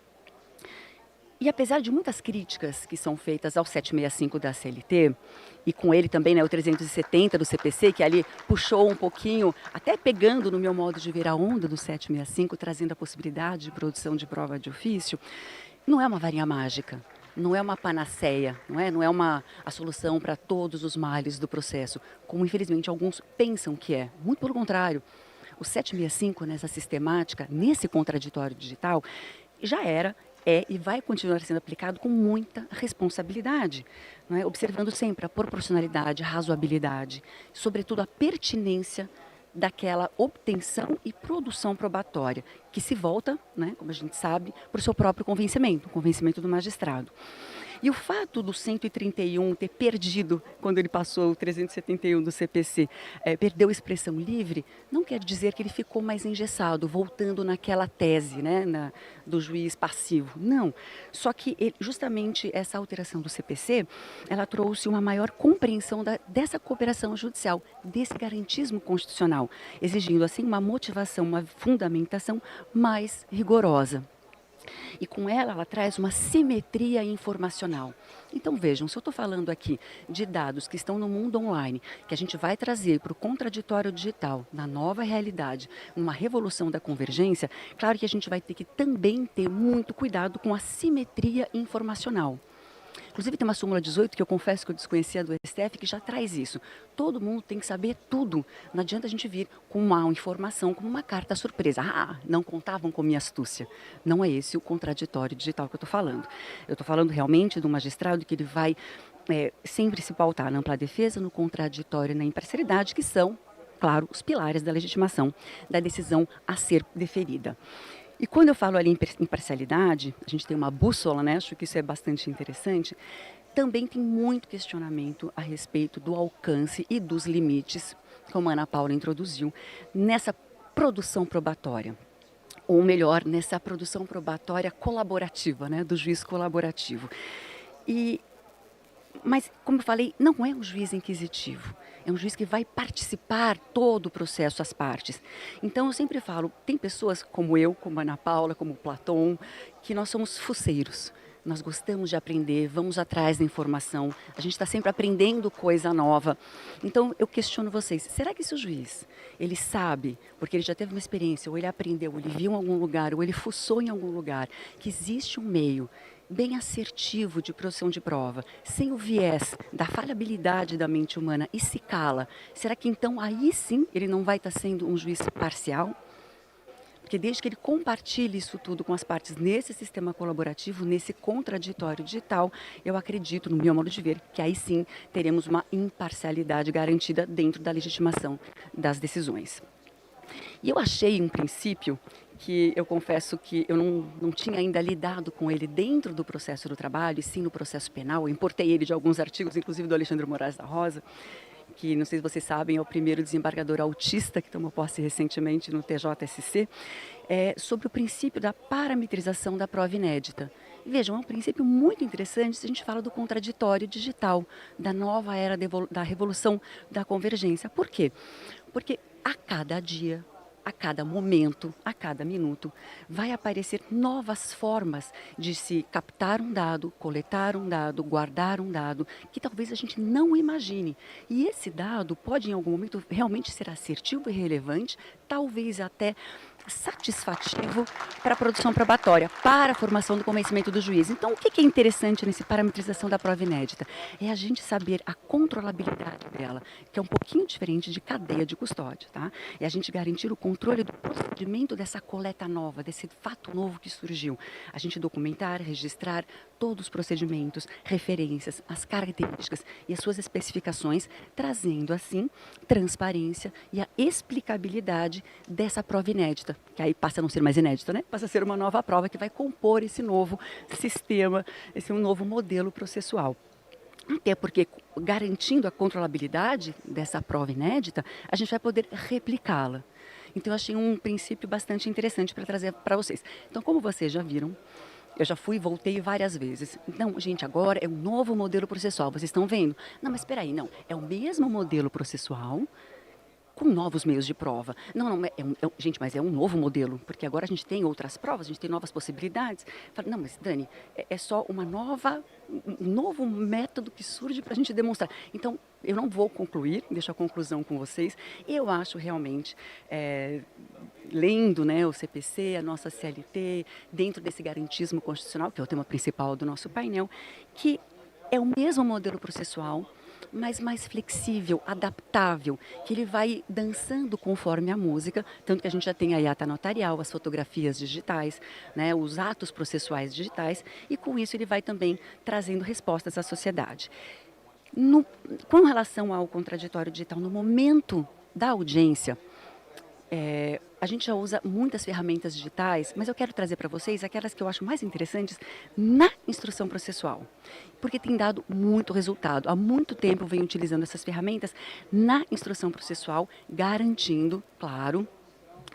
E apesar de muitas críticas que são feitas ao 765 da CLT, e com ele também, né, o 370 do CPC, que ali puxou um pouquinho, até pegando no meu modo de ver a onda do 765, trazendo a possibilidade de produção de prova de ofício, não é uma varinha mágica, não é uma panaceia, não é a solução para todos os males do processo, como infelizmente alguns pensam que é. Muito pelo contrário, o 765 nessa sistemática, nesse contraditório digital, já era, e vai continuar sendo aplicado com muita responsabilidade, não é? Observando sempre a proporcionalidade, a razoabilidade, sobretudo a pertinência daquela obtenção e produção probatória, que se volta, né, como a gente sabe, para o seu próprio convencimento, o convencimento do magistrado. E o fato do 131 ter perdido, quando ele passou o 371 do CPC, perdeu a expressão livre, não quer dizer que ele ficou mais engessado, voltando naquela tese, né, do juiz passivo. Não. Só que justamente essa alteração do CPC, ela trouxe uma maior compreensão dessa cooperação judicial, desse garantismo constitucional, exigindo assim uma motivação, uma fundamentação mais rigorosa. E com ela traz uma simetria informacional. Então vejam, se eu estou falando aqui de dados que estão no mundo online, que a gente vai trazer para o contraditório digital, na nova realidade, uma revolução da convergência, claro que a gente vai ter que também ter muito cuidado com a simetria informacional. Inclusive tem uma súmula 18 que eu confesso que eu desconhecia do STF, que já traz isso. Todo mundo tem que saber tudo. Não adianta a gente vir com uma informação como uma carta surpresa. Não contavam com minha astúcia. Não é esse o contraditório digital que eu estou falando. Eu estou falando realmente de um magistrado que ele vai sempre se pautar na ampla defesa, no contraditório e na imparcialidade, que são, claro, os pilares da legitimação da decisão a ser deferida. E quando eu falo ali em imparcialidade, a gente tem uma bússola, né? Acho que isso é bastante interessante. Também tem muito questionamento a respeito do alcance e dos limites, como a Ana Paula introduziu, nessa produção probatória. Ou melhor, nessa produção probatória colaborativa, né? Do juiz colaborativo. Mas, como eu falei, não é um juiz inquisitivo. É um juiz que vai participar todo o processo, as partes. Então, eu sempre falo, tem pessoas como eu, como a Ana Paula, como o Platão, que nós somos fuceiros. Nós gostamos de aprender, vamos atrás da informação, a gente está sempre aprendendo coisa nova. Então, eu questiono vocês, será que esse juiz, ele sabe, porque ele já teve uma experiência, ou ele aprendeu, ou ele viu em algum lugar, ou ele fuçou em algum lugar, que existe um meio bem assertivo de produção de prova, sem o viés da falhabilidade da mente humana e se cala, será que então aí sim ele não vai estar sendo um juiz parcial? Porque desde que ele compartilhe isso tudo com as partes nesse sistema colaborativo, nesse contraditório digital, eu acredito, no meu modo de ver, que aí sim teremos uma imparcialidade garantida dentro da legitimação das decisões. E eu achei um princípio que eu confesso que eu não tinha ainda lidado com ele dentro do processo do trabalho, e sim no processo penal. Eu importei ele de alguns artigos, inclusive do Alexandre Moraes da Rosa, que, não sei se vocês sabem, é o primeiro desembargador autista que tomou posse recentemente no TJSC, sobre o princípio da parametrização da prova inédita. E vejam, é um princípio muito interessante se a gente fala do contraditório digital, da nova era da revolução da convergência. Por quê? Porque a cada dia, a cada momento, a cada minuto, vai aparecer novas formas de se captar um dado, coletar um dado, guardar um dado, que talvez a gente não imagine. E esse dado pode, em algum momento, realmente ser assertivo e relevante, talvez até satisfativo para a produção probatória, para a formação do convencimento do juiz. Então, o que é interessante nessa parametrização da prova inédita? É a gente saber a controlabilidade dela, que é um pouquinho diferente de cadeia de custódia, tá? É a gente garantir o controle do procedimento dessa coleta nova, desse fato novo que surgiu. A gente documentar, registrar todos os procedimentos, referências, as características e as suas especificações, trazendo assim transparência e a explicabilidade dessa prova inédita, que aí passa a não ser mais inédita, né? Passa a ser uma nova prova que vai compor esse novo sistema, esse um novo modelo processual. Até porque, garantindo a controlabilidade dessa prova inédita, a gente vai poder replicá-la. Então, eu achei um princípio bastante interessante para trazer para vocês. Então, como vocês já viram, eu já fui e voltei várias vezes. Não, gente, agora é um novo modelo processual. Vocês estão vendo? Não, mas espera aí, não. É o mesmo modelo processual com novos meios de prova. Não, gente, mas é um novo modelo, porque agora a gente tem outras provas, a gente tem novas possibilidades. Falo, não, mas Dani, é só um novo método que surge para a gente demonstrar. Então, eu não vou concluir, deixo a conclusão com vocês. Eu acho realmente, lendo, né, o CPC, a nossa CLT, dentro desse garantismo constitucional, que é o tema principal do nosso painel, que é o mesmo modelo processual, mas mais flexível, adaptável, que ele vai dançando conforme a música, tanto que a gente já tem a ata notarial, as fotografias digitais, né, os atos processuais digitais, e com isso ele vai também trazendo respostas à sociedade. Com relação ao contraditório digital, no momento da audiência, a gente já usa muitas ferramentas digitais, mas eu quero trazer para vocês aquelas que eu acho mais interessantes na instrução processual, porque tem dado muito resultado. Há muito tempo eu venho utilizando essas ferramentas na instrução processual, garantindo, claro,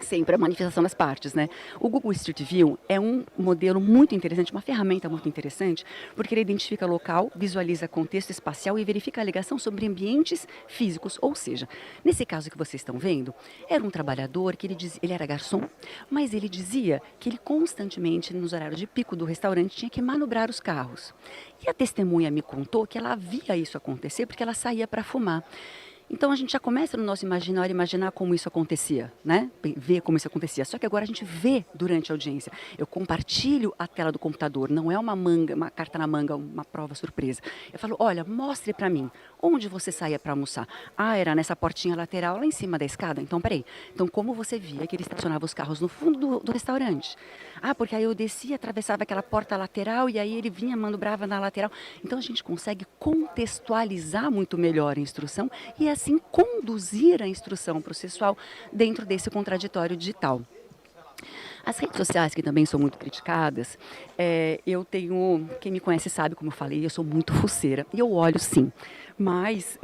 sempre a manifestação das partes, né? O Google Street View é um modelo muito interessante, uma ferramenta muito interessante, porque ele identifica local, visualiza contexto espacial e verifica a alegação sobre ambientes físicos. Ou seja, nesse caso que vocês estão vendo, era um trabalhador que ele era garçom, mas ele dizia que ele constantemente, nos horários de pico do restaurante, tinha que manobrar os carros. E a testemunha me contou que ela via isso acontecer porque ela saía para fumar. Então, a gente já começa no nosso imaginário imaginar como isso acontecia, né? Ver como isso acontecia. Só que agora a gente vê durante a audiência. Eu compartilho a tela do computador, não é uma carta na manga, uma prova surpresa. Eu falo, olha, mostre para mim, onde você saía para almoçar? Ah, era nessa portinha lateral lá em cima da escada? Então, peraí. Então, como você via que ele estacionava os carros no fundo do restaurante? Ah, porque aí eu descia, atravessava aquela porta lateral e aí ele vinha, manobrava na lateral. Então, a gente consegue contextualizar muito melhor a instrução e assim conduzir a instrução processual dentro desse contraditório digital. As redes sociais, que também são muito criticadas, eu tenho, quem me conhece sabe, como eu falei, eu sou muito fuceira, e eu olho sim, mas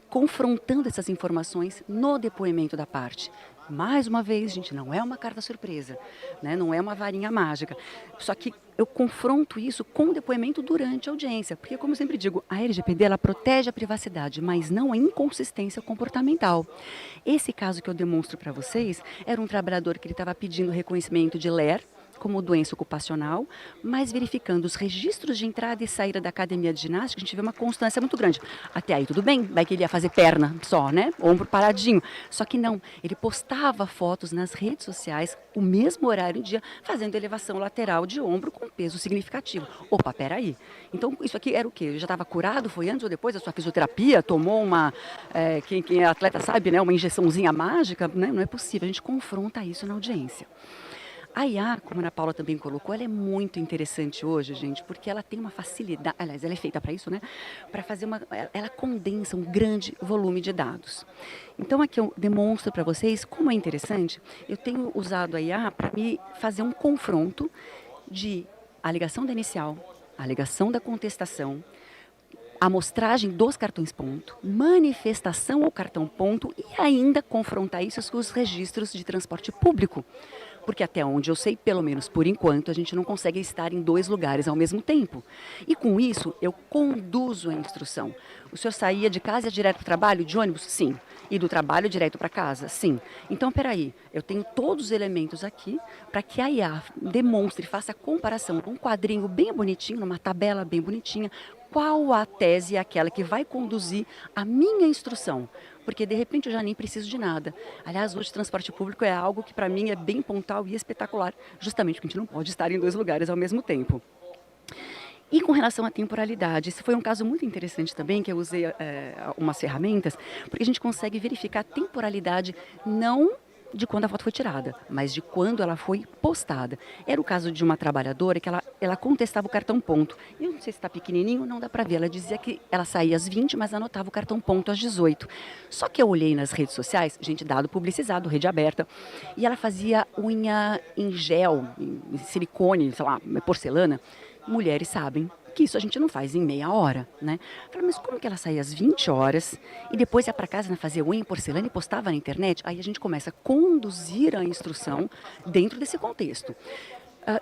confrontando essas informações no depoimento da parte. Mais uma vez, gente, não é uma carta surpresa, né? Não é uma varinha mágica. Só que eu confronto isso com o depoimento durante a audiência. Porque, como eu sempre digo, a LGPD ela protege a privacidade, mas não a inconsistência comportamental. Esse caso que eu demonstro para vocês era um trabalhador que ele estava pedindo reconhecimento de LER, como doença ocupacional, mas verificando os registros de entrada e saída da academia de ginástica, a gente vê uma constância muito grande. Até aí tudo bem, vai que ele ia fazer perna só, né? Ombro paradinho. Só que não, ele postava fotos nas redes sociais, o mesmo horário do dia, fazendo elevação lateral de ombro com peso significativo. Opa, peraí. Então, isso aqui era o quê? Ele já estava curado? Foi antes ou depois da sua fisioterapia? Tomou uma, quem é atleta sabe, né? Uma injeçãozinha mágica? Né? Não é possível, a gente confronta isso na audiência. A IA, como a Ana Paula também colocou, ela é muito interessante hoje, gente, porque ela tem uma facilidade, aliás, ela é feita para isso, né? Para fazer ela condensa um grande volume de dados. Então aqui eu demonstro para vocês como é interessante. Eu tenho usado a IA para me fazer um confronto de alegação da inicial, alegação da contestação, amostragem dos cartões ponto, manifestação ao cartão ponto e ainda confrontar isso com os registros de transporte público. Porque até onde eu sei, pelo menos por enquanto, a gente não consegue estar em 2 lugares ao mesmo tempo. E com isso, eu conduzo a instrução. O senhor saía de casa e ia direto para o trabalho, de ônibus? Sim. E do trabalho direto para casa? Sim. Então, peraí, eu tenho todos os elementos aqui para que a IA demonstre, faça a comparação num quadrinho bem bonitinho, numa tabela bem bonitinha, qual a tese é aquela que vai conduzir a minha instrução. Porque de repente eu já nem preciso de nada. Aliás, hoje transporte público é algo que para mim é bem pontual e espetacular, justamente porque a gente não pode estar em 2 lugares ao mesmo tempo. E com relação à temporalidade, esse foi um caso muito interessante também, que eu usei umas ferramentas, porque a gente consegue verificar a temporalidade não de quando a foto foi tirada, mas de quando ela foi postada. Era o caso de uma trabalhadora que ela contestava o cartão ponto. Eu não sei se está pequenininho, não dá para ver. Ela dizia que ela saía às 20, mas anotava o cartão ponto às 18. Só que eu olhei nas redes sociais, gente, dado publicizado, rede aberta, e ela fazia unha em gel, em silicone, sei lá, porcelana. Mulheres sabem que isso a gente não faz em meia hora, né? Eu falei, mas como que ela saía às 20 horas e depois ia para casa fazer unha em porcelana e postava na internet? Aí a gente começa a conduzir a instrução dentro desse contexto.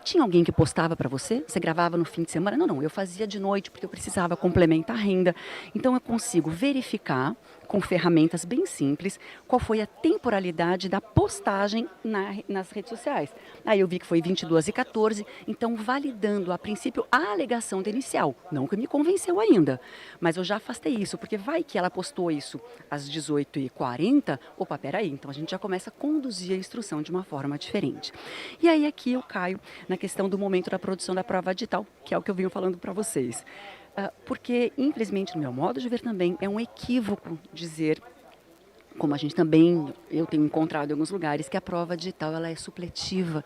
Tinha alguém que postava para você? Você gravava no fim de semana? Não, eu fazia de noite porque eu precisava complementar a renda. Então eu consigo verificar com ferramentas bem simples qual foi a temporalidade da postagem nas redes sociais. Aí eu vi que foi 22h14, então validando a princípio a alegação da inicial. Não que me convenceu ainda, mas eu já afastei isso, porque vai que ela postou isso às 18h40, opa, peraí, então a gente já começa a conduzir a instrução de uma forma diferente. E aí aqui eu caio na questão do momento da produção da prova digital, que é o que eu venho falando para vocês. Porque, infelizmente, no meu modo de ver também, é um equívoco dizer, como a gente também, eu tenho encontrado em alguns lugares, que a prova digital ela é supletiva.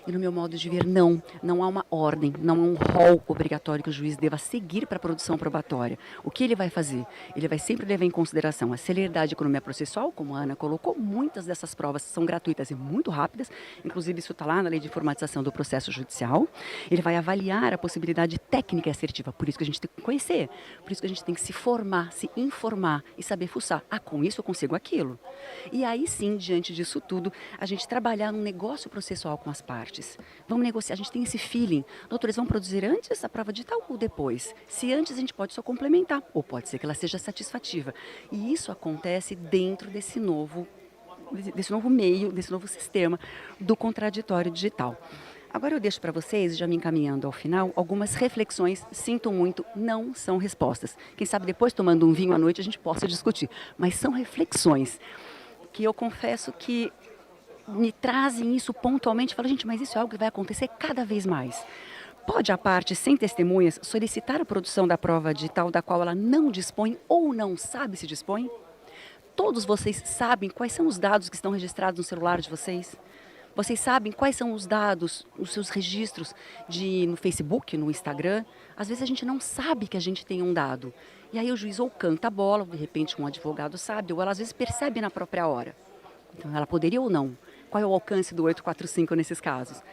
E no meu modo de ver, não há uma ordem, não há um rol obrigatório que o juiz deva seguir para a produção probatória. O que ele vai fazer? Ele vai sempre levar em consideração a celeridade da economia processual, como a Ana colocou, muitas dessas provas são gratuitas e muito rápidas, inclusive isso está lá na lei de informatização do processo judicial. Ele vai avaliar a possibilidade técnica e assertiva, por isso que a gente tem que conhecer, por isso que a gente tem que se formar, se informar e saber fuçar. Com isso eu consigo aquilo. E aí sim, diante disso tudo, a gente trabalhar num negócio processual com as partes. Vamos negociar, a gente tem esse feeling. Doutores, vão produzir antes a prova digital ou depois? Se antes, a gente pode só complementar, ou pode ser que ela seja satisfativa. E isso acontece dentro desse novo meio, desse novo sistema do contraditório digital. Agora eu deixo para vocês, já me encaminhando ao final, algumas reflexões, sinto muito, não são respostas. Quem sabe depois, tomando um vinho à noite, a gente possa discutir. Mas são reflexões que eu confesso que me trazem isso pontualmente, falo, gente, mas isso é algo que vai acontecer cada vez mais. Pode a parte, sem testemunhas, solicitar a produção da prova digital da qual ela não dispõe ou não sabe se dispõe? Todos vocês sabem quais são os dados que estão registrados no celular de vocês? Vocês sabem quais são os dados, os seus registros no Facebook, no Instagram? Às vezes a gente não sabe que a gente tem um dado. E aí o juiz ou canta a bola, de repente um advogado sabe, ou ela às vezes percebe na própria hora. Então ela poderia ou não? Qual é o alcance do 845 nesses casos?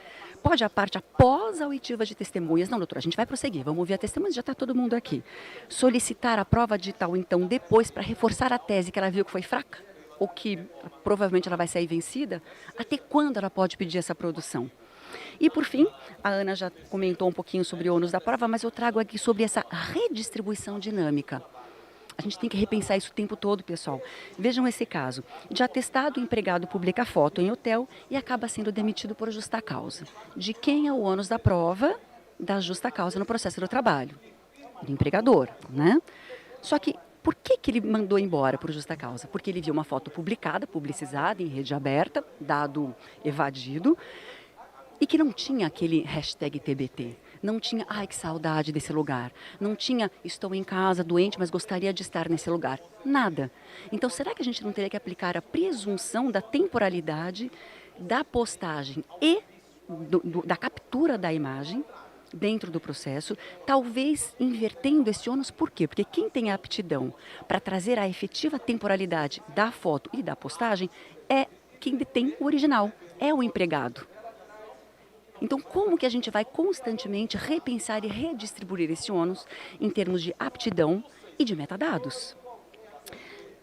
Pode a parte, após a oitiva de testemunhas, não, doutora, a gente vai prosseguir, vamos ouvir a testemunha, já está todo mundo aqui. Solicitar a prova digital, então, depois, para reforçar a tese que ela viu que foi fraca, ou que provavelmente ela vai sair vencida, até quando ela pode pedir essa produção? E, por fim, a Ana já comentou um pouquinho sobre o ônus da prova, mas eu trago aqui sobre essa redistribuição dinâmica. A gente tem que repensar isso o tempo todo, pessoal. Vejam esse caso. De atestado, o empregado publica foto em hotel e acaba sendo demitido por justa causa. De quem é o ônus da prova da justa causa no processo do trabalho? Do empregador, né? Só que, por que ele mandou embora por justa causa? Porque ele viu uma foto publicada, publicizada em rede aberta, dado evadido, e que não tinha aquele hashtag TBT. Não tinha, ai, que saudade desse lugar. Não tinha, estou em casa, doente, mas gostaria de estar nesse lugar. Nada. Então, será que a gente não teria que aplicar a presunção da temporalidade da postagem e da captura da imagem dentro do processo, talvez invertendo esse ônus. Por quê? Porque quem tem a aptidão para trazer a efetiva temporalidade da foto e da postagem é quem detém o original, é o empregado. Então, como que a gente vai constantemente repensar e redistribuir esse ônus em termos de aptidão e de metadados?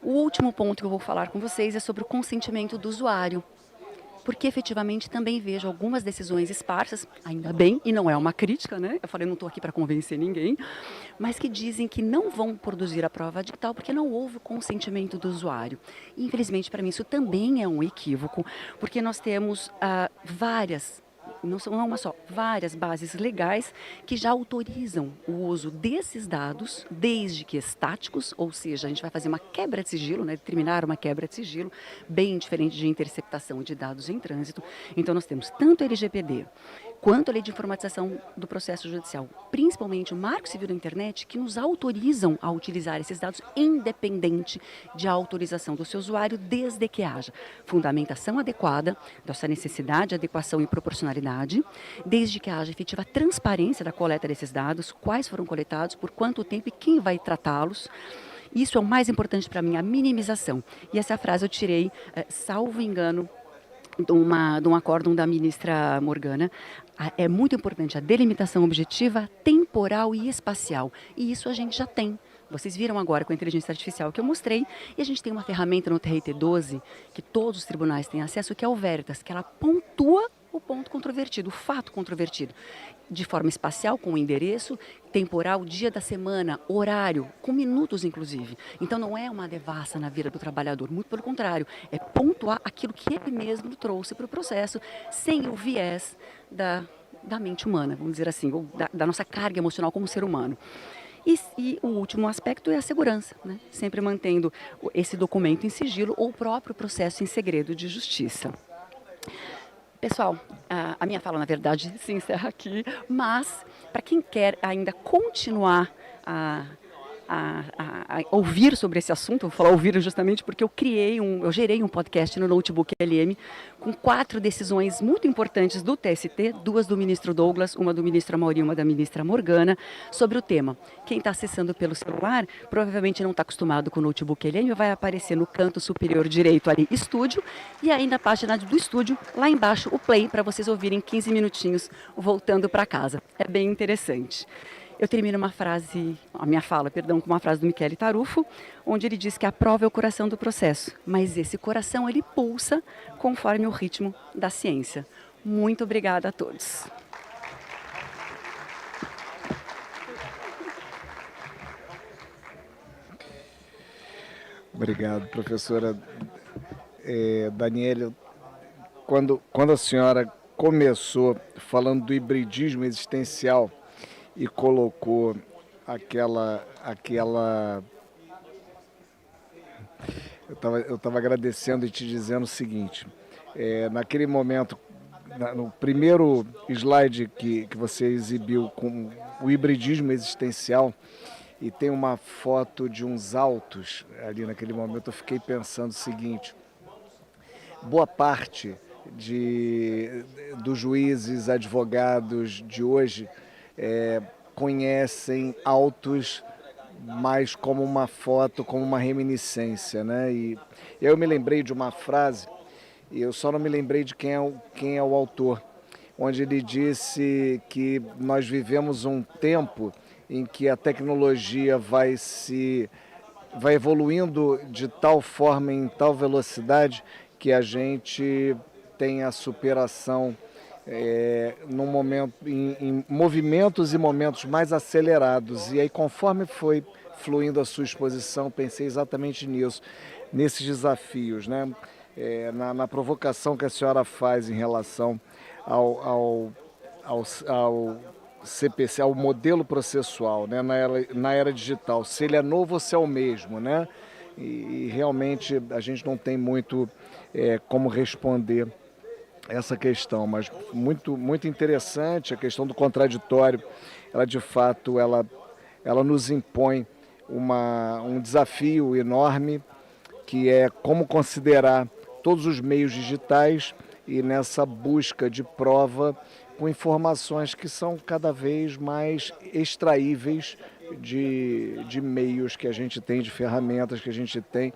O último ponto que eu vou falar com vocês é sobre o consentimento do usuário, porque efetivamente também vejo algumas decisões esparsas, ainda bem, e não é uma crítica, né? Eu falei, não estou aqui para convencer ninguém, mas que dizem que não vão produzir a prova digital porque não houve o consentimento do usuário. E, infelizmente, para mim, isso também é um equívoco, porque nós temos várias bases legais que já autorizam o uso desses dados, desde que estáticos, ou seja, a gente vai fazer uma quebra de sigilo, né, determinar uma quebra de sigilo, bem diferente de interceptação de dados em trânsito. Então, nós temos tanto a LGPD quanto a Lei de Informatização do Processo Judicial, principalmente o Marco Civil da Internet, que nos autorizam a utilizar esses dados independente de autorização do seu usuário, desde que haja fundamentação adequada dessa necessidade, adequação e proporcionalidade, desde que haja efetiva transparência da coleta desses dados, quais foram coletados, por quanto tempo e quem vai tratá-los. Isso é o mais importante para mim, a minimização. E essa frase eu tirei, salvo engano, de um acórdão da ministra Morgana. É muito importante a delimitação objetiva, temporal e espacial. E isso a gente já tem. Vocês viram agora com a inteligência artificial que eu mostrei, e a gente tem uma ferramenta no TRT12 que todos os tribunais têm acesso, que é o Veritas, que ela pontua o ponto controvertido, o fato controvertido, de forma espacial, com o endereço, temporal, dia da semana, horário, com minutos inclusive. Então não é uma devassa na vida do trabalhador, muito pelo contrário, é pontuar aquilo que ele mesmo trouxe para o processo, sem o viés da mente humana, vamos dizer assim, ou da nossa carga emocional como ser humano. E o último aspecto é a segurança, né? Sempre mantendo esse documento em sigilo ou o próprio processo em segredo de justiça. Pessoal, a minha fala, na verdade, se encerra aqui, mas para quem quer ainda continuar a ouvir sobre esse assunto, eu vou falar ouvir justamente porque eu gerei um podcast no Notebook LM com 4 decisões muito importantes do TST, 2 do ministro Douglas, uma do ministro Amaury e uma da ministra Morgana, sobre o tema. Quem está acessando pelo celular provavelmente não está acostumado com o Notebook LM, vai aparecer no canto superior direito ali, Estúdio, e aí na página do Estúdio, lá embaixo, o Play, para vocês ouvirem 15 minutinhos voltando para casa. É bem interessante. Eu termino a minha fala, com uma frase do Michele Tarufo, onde ele diz que a prova é o coração do processo, mas esse coração ele pulsa conforme o ritmo da ciência. Muito obrigada a todos. Obrigado, professora Daniele. Quando a senhora começou falando do hibridismo existencial, e colocou aquela eu estava agradecendo e te dizendo o seguinte, naquele momento, no primeiro slide que você exibiu com o hibridismo existencial, e tem uma foto de uns autos ali naquele momento, eu fiquei pensando o seguinte: boa parte dos juízes, advogados de hoje conhecem autos mais como uma foto, como uma reminiscência, né? E eu me lembrei de uma frase, e eu só não me lembrei de quem é o autor, onde ele disse que nós vivemos um tempo em que a tecnologia vai evoluindo de tal forma, em tal velocidade, que a gente tem a superação num momento, em movimentos e momentos mais acelerados. E aí, conforme foi fluindo a sua exposição, pensei exatamente nisso, nesses desafios, né? Na provocação que a senhora faz em relação ao CPC, ao modelo processual, né? Na era digital, se ele é novo ou se é o mesmo, né? E realmente a gente não tem muito como responder essa questão, mas muito interessante a questão do contraditório. Ela de fato ela nos impõe um desafio enorme, que é como considerar todos os meios digitais e nessa busca de prova com informações que são cada vez mais extraíveis de meios que a gente tem, de ferramentas que a gente tem,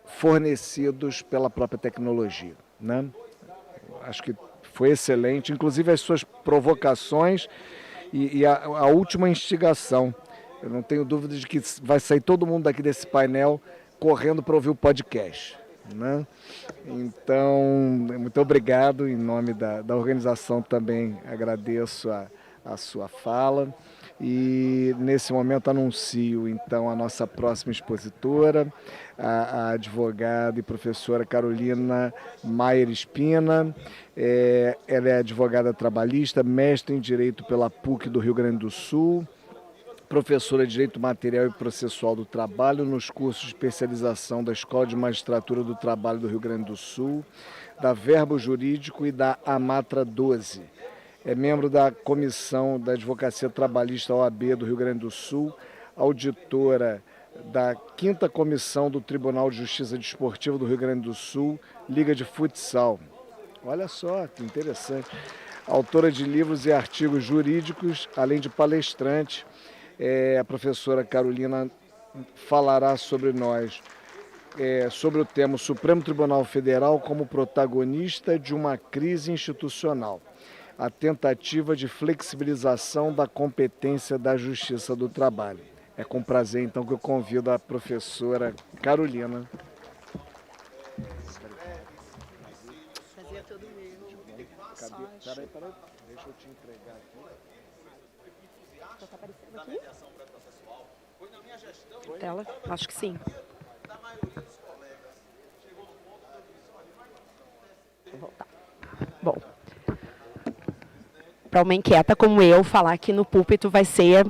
fornecidos pela própria tecnologia, né? Acho que foi excelente, inclusive as suas provocações e a última instigação. Eu não tenho dúvida de que vai sair todo mundo daqui desse painel correndo para ouvir o podcast, né? Então, muito obrigado. Em nome da organização também agradeço a sua fala. E nesse momento anuncio então a nossa próxima expositora, a advogada e professora Carolina Maier Espina. Ela é advogada trabalhista, mestre em Direito pela PUC do Rio Grande do Sul, professora de Direito Material e Processual do Trabalho nos cursos de especialização da Escola de Magistratura do Trabalho do Rio Grande do Sul, da Verbo Jurídico e da Amatra 12. É membro da Comissão da Advocacia Trabalhista OAB do Rio Grande do Sul, auditora da 5ª Comissão do Tribunal de Justiça Desportiva do Rio Grande do Sul, Liga de Futsal. Olha só, que interessante. Autora de livros e artigos jurídicos, além de palestrante. A professora Carolina falará sobre nós, sobre o tema Supremo Tribunal Federal como protagonista de uma crise institucional. A tentativa de flexibilização da competência da Justiça do Trabalho. É com prazer, então, que eu convido a professora Carolina. Fazia todo meu. Peraí, deixa eu te entregar aqui. Tá aparecendo aqui? Tela? Acho que sim. Vou voltar. Bom. Para uma inquieta como eu, falar aqui no púlpito vai ser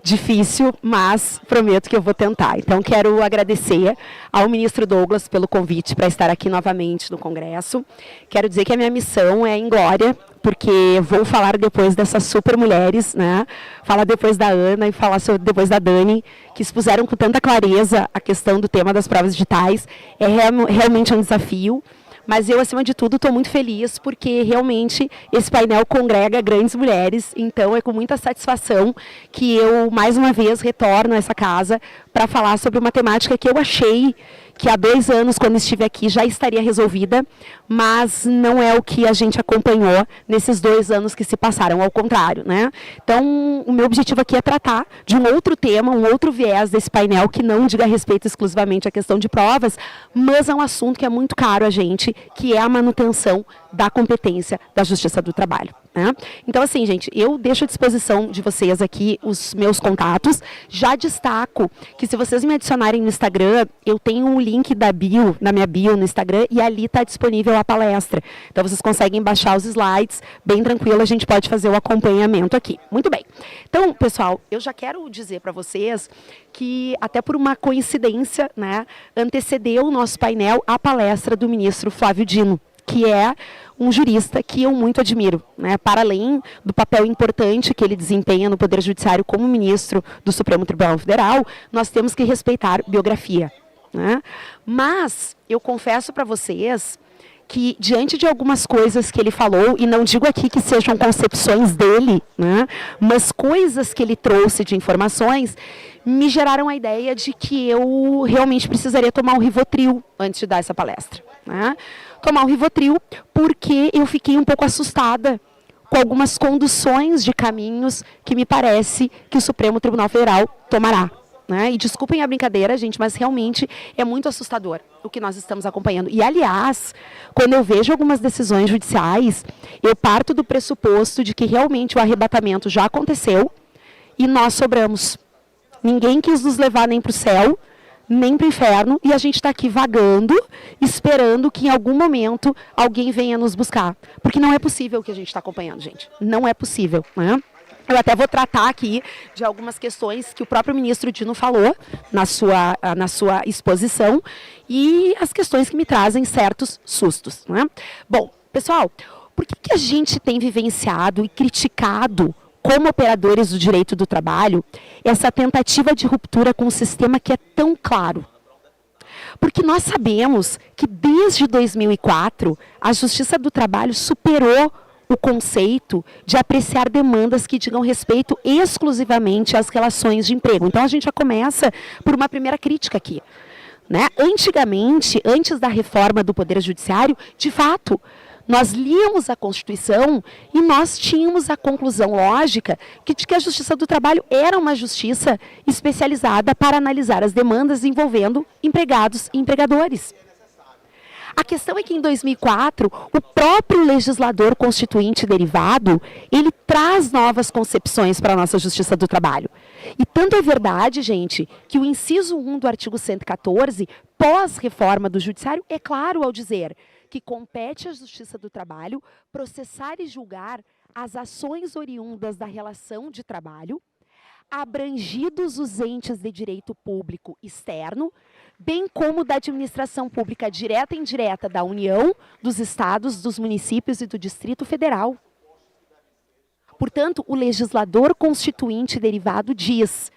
difícil, mas prometo que eu vou tentar. Então, quero agradecer ao ministro Douglas pelo convite para estar aqui novamente no Congresso. Quero dizer que a minha missão é em glória, porque vou falar depois dessas super mulheres, né? Falar depois da Ana e falar depois da Dani, que expuseram com tanta clareza a questão do tema das provas digitais. É realmente um desafio. Mas eu, acima de tudo, estou muito feliz porque realmente esse painel congrega grandes mulheres. Então, é com muita satisfação que eu, mais uma vez, retorno a essa casa para falar sobre uma temática que eu achei que há 2 anos, quando estive aqui, já estaria resolvida, mas não é o que a gente acompanhou nesses 2 anos que se passaram, ao contrário, né? Então, o meu objetivo aqui é tratar de um outro tema, um outro viés desse painel, que não diga respeito exclusivamente à questão de provas, mas é um assunto que é muito caro a gente, que é a manutenção da competência da Justiça do Trabalho, né? Então, assim, gente, eu deixo à disposição de vocês aqui os meus contatos. Já destaco que se vocês me adicionarem no Instagram, eu tenho um link da bio, na minha bio no Instagram, e ali está disponível a palestra. Então, vocês conseguem baixar os slides, bem tranquilo, a gente pode fazer o acompanhamento aqui. Muito bem. Então, pessoal, eu já quero dizer para vocês que, até por uma coincidência, né, antecedeu o nosso painel a palestra do ministro Flávio Dino, que é um jurista que eu muito admiro, né? Para além do papel importante que ele desempenha no Poder Judiciário como ministro do Supremo Tribunal Federal, nós temos que respeitar biografia, né? Mas eu confesso para vocês que, diante de algumas coisas que ele falou, e não digo aqui que sejam concepções dele, né, mas coisas que ele trouxe de informações, me geraram a ideia de que eu realmente precisaria tomar um Rivotril antes de dar essa palestra, né? Tomar um Rivotril porque eu fiquei um pouco assustada com algumas conduções de caminhos que me parece que o Supremo Tribunal Federal tomará, né? E desculpem a brincadeira, gente, mas realmente é muito assustador o que nós estamos acompanhando. E, aliás, quando eu vejo algumas decisões judiciais, eu parto do pressuposto de que realmente o arrebatamento já aconteceu e nós sobramos. Ninguém quis nos levar nem para o céu, nem para o inferno, e a gente está aqui vagando, esperando que em algum momento alguém venha nos buscar. Porque não é possível o que a gente está acompanhando, gente. Não é possível, né? Eu até vou tratar aqui de algumas questões que o próprio ministro Dino falou na sua exposição, e as questões que me trazem certos sustos, né? Bom, pessoal, por que a gente tem vivenciado e criticado, como operadores do direito do trabalho, essa tentativa de ruptura com um sistema que é tão claro? Porque nós sabemos que desde 2004 a Justiça do Trabalho superou o conceito de apreciar demandas que digam respeito exclusivamente às relações de emprego. Então a gente já começa por uma primeira crítica aqui, né? Antigamente, antes da reforma do Poder Judiciário, de fato, nós líamos a Constituição e nós tínhamos a conclusão lógica de que a Justiça do Trabalho era uma justiça especializada para analisar as demandas envolvendo empregados e empregadores. A questão é que em 2004, o próprio legislador constituinte derivado, ele traz novas concepções para a nossa Justiça do Trabalho. E tanto é verdade, gente, que o inciso 1 do artigo 114, pós-reforma do Judiciário, é claro ao dizer que compete à Justiça do Trabalho processar e julgar as ações oriundas da relação de trabalho, abrangidos os entes de direito público externo, bem como da administração pública direta e indireta da União, dos estados, dos municípios e do Distrito Federal. Portanto, o legislador constituinte derivado diz: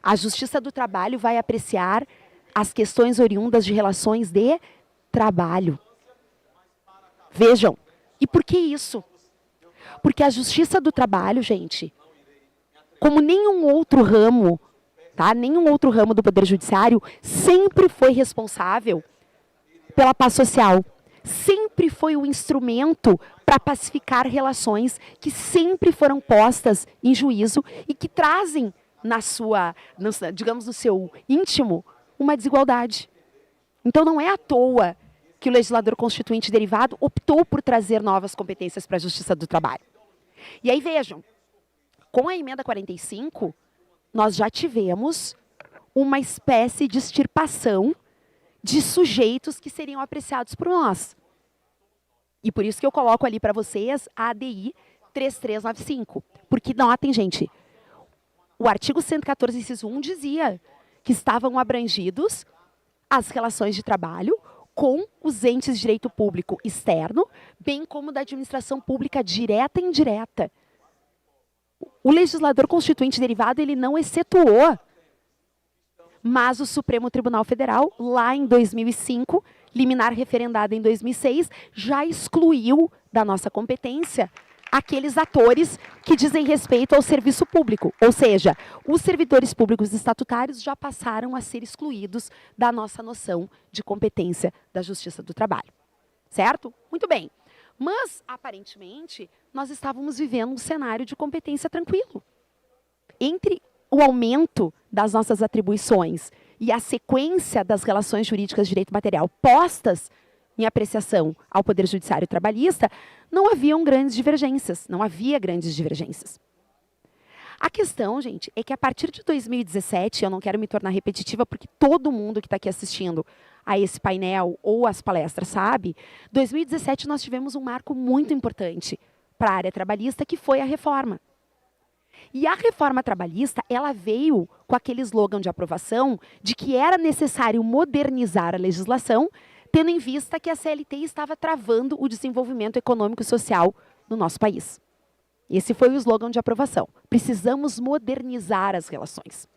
a Justiça do Trabalho vai apreciar as questões oriundas de relações de trabalho. Vejam, e por que isso? Porque a Justiça do Trabalho, gente, como nenhum outro ramo, tá? Nenhum outro ramo do Poder Judiciário sempre foi responsável pela paz social. Sempre foi o instrumento para pacificar relações que sempre foram postas em juízo e que trazem digamos, no seu íntimo, uma desigualdade. Então não é à toa que o legislador constituinte derivado optou por trazer novas competências para a Justiça do Trabalho. E aí vejam, com a emenda 45, nós já tivemos uma espécie de extirpação de sujeitos que seriam apreciados por nós. E por isso que eu coloco ali para vocês a ADI 3395. Porque notem, gente, o artigo 114, inciso 1, dizia que estavam abrangidos as relações de trabalho com os entes de direito público externo, bem como da administração pública direta e indireta. O legislador constituinte derivado, ele não excetuou, mas o Supremo Tribunal Federal, lá em 2005, liminar referendada em 2006, já excluiu da nossa competência aqueles atores que dizem respeito ao serviço público. Ou seja, os servidores públicos estatutários já passaram a ser excluídos da nossa noção de competência da Justiça do Trabalho. Certo? Muito bem. Mas, aparentemente, nós estávamos vivendo um cenário de competência tranquilo. Entre o aumento das nossas atribuições e a sequência das relações jurídicas de direito material postas em apreciação ao Poder Judiciário Trabalhista, não haviam grandes divergências, não havia grandes divergências. A questão, gente, é que a partir de 2017, eu não quero me tornar repetitiva, porque todo mundo que está aqui assistindo a esse painel ou as palestras sabe, 2017 nós tivemos um marco muito importante para a área trabalhista, que foi a reforma. E a reforma trabalhista, ela veio com aquele slogan de aprovação de que era necessário modernizar a legislação, tendo em vista que a CLT estava travando o desenvolvimento econômico e social no nosso país. Esse foi o slogan de aprovação. Precisamos modernizar as relações.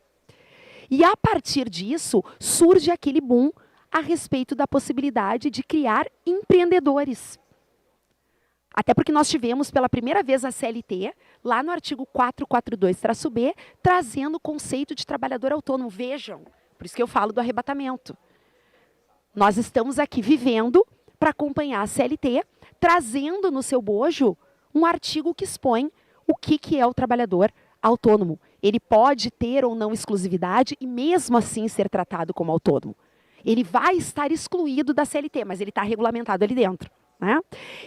E a partir disso, surge aquele boom a respeito da possibilidade de criar empreendedores. Até porque nós tivemos pela primeira vez a CLT, lá no artigo 442-B, trazendo o conceito de trabalhador autônomo. Vejam, por isso que eu falo do arrebatamento. Nós estamos aqui vivendo para acompanhar a CLT, trazendo no seu bojo um artigo que expõe o que é o trabalhador autônomo. Ele pode ter ou não exclusividade e mesmo assim ser tratado como autônomo. Ele vai estar excluído da CLT, mas ele está regulamentado ali dentro, né?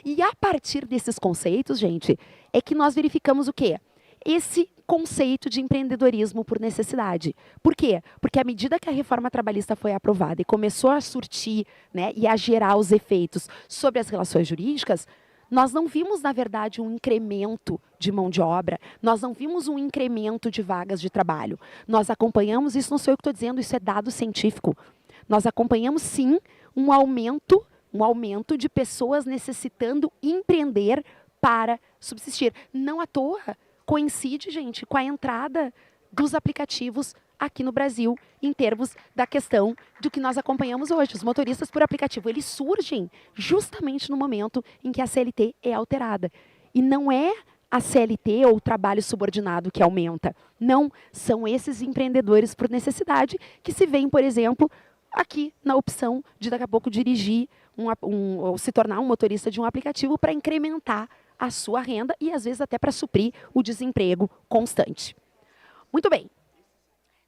E a partir desses conceitos, gente, é que nós verificamos o quê? Esse conceito de empreendedorismo por necessidade. Por quê? Porque à medida que a reforma trabalhista foi aprovada e começou a surtir, né, e a gerar os efeitos sobre as relações jurídicas, nós não vimos, na verdade, um incremento de mão de obra, nós não vimos um incremento de vagas de trabalho. Nós acompanhamos, isso não sou eu que estou dizendo, isso é dado científico. Nós acompanhamos, sim, um aumento de pessoas necessitando empreender para subsistir. Não à toa, coincide, gente, com a entrada dos aplicativos aqui no Brasil, em termos da questão do que nós acompanhamos hoje. Os motoristas por aplicativo, eles surgem justamente no momento em que a CLT é alterada. E não é a CLT ou o trabalho subordinado que aumenta. Não, são esses empreendedores por necessidade que se veem, por exemplo, aqui na opção de daqui a pouco dirigir ou se tornar um motorista de um aplicativo para incrementar a sua renda e às vezes até para suprir o desemprego constante. Muito bem.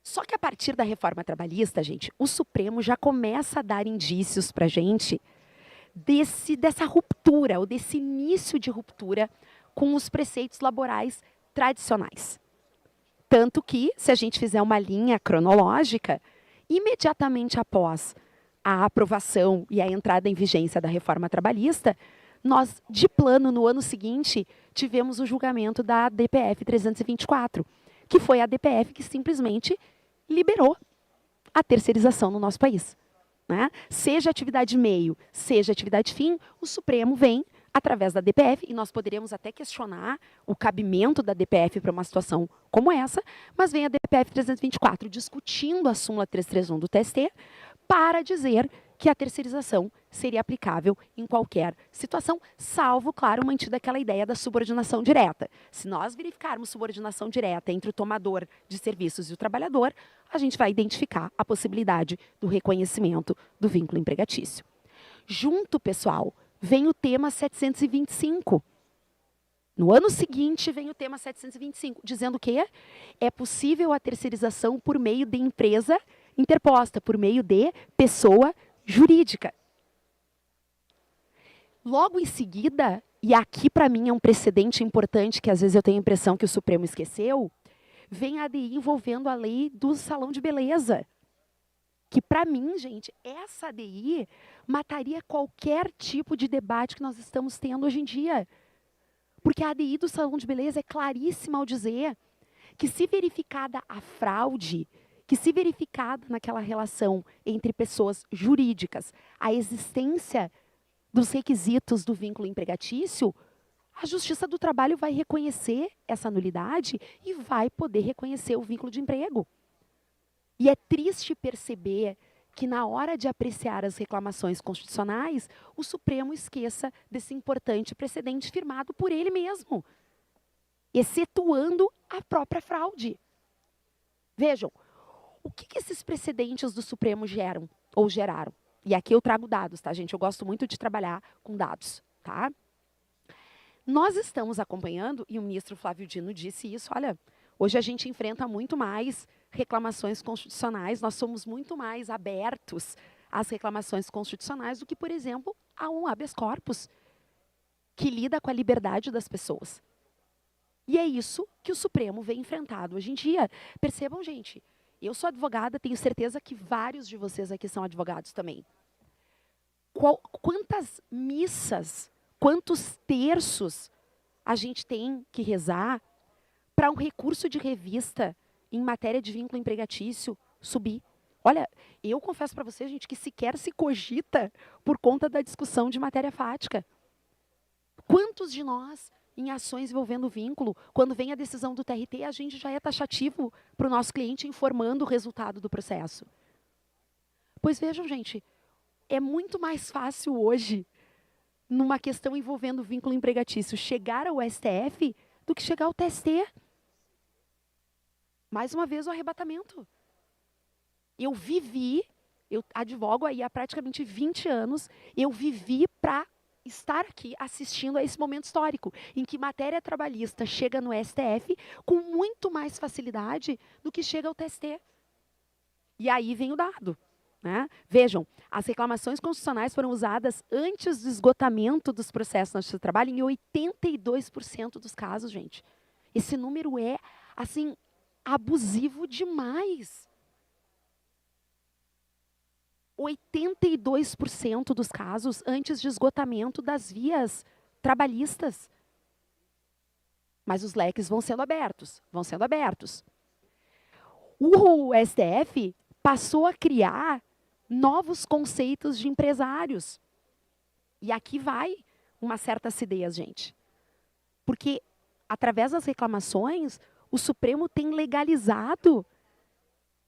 Só que a partir da reforma trabalhista, gente, o Supremo já começa a dar indícios para a gente dessa ruptura, ou desse início de ruptura com os preceitos laborais tradicionais. Tanto que, se a gente fizer uma linha cronológica, imediatamente após a aprovação e a entrada em vigência da reforma trabalhista, nós, de plano, no ano seguinte, tivemos o julgamento da DPF 324, que foi a DPF que simplesmente liberou a terceirização no nosso país. Né? Seja atividade meio, seja atividade fim, o Supremo vem através da DPF, e nós poderíamos até questionar o cabimento da DPF para uma situação como essa, mas vem a DPF 324 discutindo a súmula 331 do TST para dizer que a terceirização seria aplicável em qualquer situação, salvo, claro, mantida aquela ideia da subordinação direta. Se nós verificarmos subordinação direta entre o tomador de serviços e o trabalhador, a gente vai identificar a possibilidade do reconhecimento do vínculo empregatício. Junto, pessoal, vem o tema 725. No ano seguinte, vem o tema 725, dizendo que é possível a terceirização por meio de empresa interposta, por meio de pessoa jurídica. Logo em seguida, e aqui para mim é um precedente importante, que às vezes eu tenho a impressão que o Supremo esqueceu, vem a ADI envolvendo a lei do salão de beleza. Que para mim, gente, essa ADI mataria qualquer tipo de debate que nós estamos tendo hoje em dia. Porque a ADI do salão de beleza é claríssima ao dizer que, se verificada a fraude, que se verificada naquela relação entre pessoas jurídicas, a existência dos requisitos do vínculo empregatício, a Justiça do Trabalho vai reconhecer essa nulidade e vai poder reconhecer o vínculo de emprego. E é triste perceber que, na hora de apreciar as reclamações constitucionais, o Supremo esqueça desse importante precedente firmado por ele mesmo, excetuando a própria fraude. Vejam, o que esses precedentes do Supremo geram ou geraram? E aqui eu trago dados, tá, gente? Eu gosto muito de trabalhar com dados, tá? Nós estamos acompanhando, e o ministro Flávio Dino disse isso, olha, hoje a gente enfrenta muito mais reclamações constitucionais, nós somos muito mais abertos às reclamações constitucionais do que, por exemplo, a um habeas corpus, que lida com a liberdade das pessoas. E é isso que o Supremo vem enfrentado hoje em dia. Percebam, gente, eu sou advogada, tenho certeza que vários de vocês aqui são advogados também. Quantas missas, quantos terços a gente tem que rezar para um recurso de revista em matéria de vínculo empregatício subir? Olha, eu confesso para vocês, gente, que sequer se cogita por conta da discussão de matéria fática. Quantos de nós, em ações envolvendo vínculo, quando vem a decisão do TRT, a gente já é taxativo para o nosso cliente informando o resultado do processo? Pois vejam, gente, é muito mais fácil hoje, numa questão envolvendo vínculo empregatício, chegar ao STF do que chegar ao TST. Mais uma vez o arrebatamento. Eu advogo aí há praticamente 20 anos, eu vivi para estar aqui assistindo a esse momento histórico, em que matéria trabalhista chega no STF com muito mais facilidade do que chega ao TST. E aí vem o dado. Né? Vejam, as reclamações constitucionais foram usadas antes do esgotamento dos processos na Justiça do Trabalho em 82% dos casos, gente. Esse número é, assim, abusivo demais. 82% dos casos antes de esgotamento das vias trabalhistas. Mas os leques vão sendo abertos, vão sendo abertos. O STF passou a criar novos conceitos de empresários. E aqui vai uma certa acidez, gente. Porque, através das reclamações, o Supremo tem legalizado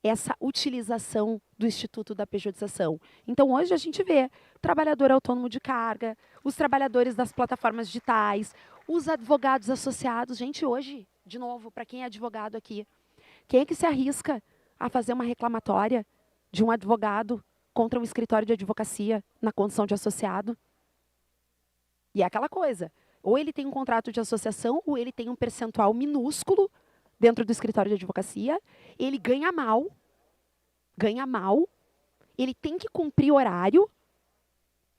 essa utilização do Instituto da Pejotização. Então, hoje a gente vê trabalhador autônomo de carga, os trabalhadores das plataformas digitais, os advogados associados. Gente, hoje, de novo, para quem é advogado aqui, quem é que se arrisca a fazer uma reclamatória de um advogado contra um escritório de advocacia na condição de associado? E é aquela coisa, ou ele tem um contrato de associação, ou ele tem um percentual minúsculo dentro do escritório de advocacia, ele ganha mal, ele tem que cumprir horário,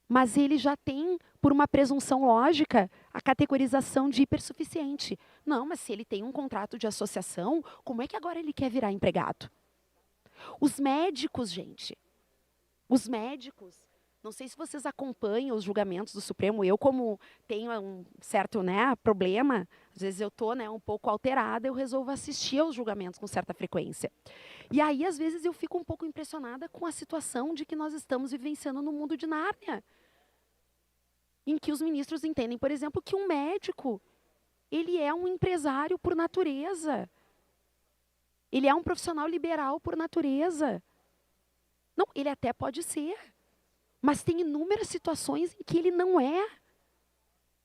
mas ele já tem, por uma presunção lógica, a categorização de hipersuficiente. Não, mas se ele tem um contrato de associação, como é que agora ele quer virar empregado? Os médicos, gente, os médicos, não sei se vocês acompanham os julgamentos do Supremo, eu como tenho um certo problema, às vezes eu estou um pouco alterada, eu resolvo assistir aos julgamentos com certa frequência. E aí, às vezes, eu fico um pouco impressionada com a situação de que nós estamos vivenciando no mundo de Nárnia, em que os ministros entendem, por exemplo, que um médico, ele é um empresário por natureza, ele é um profissional liberal por natureza. Não, ele até pode ser, mas tem inúmeras situações em que ele não é.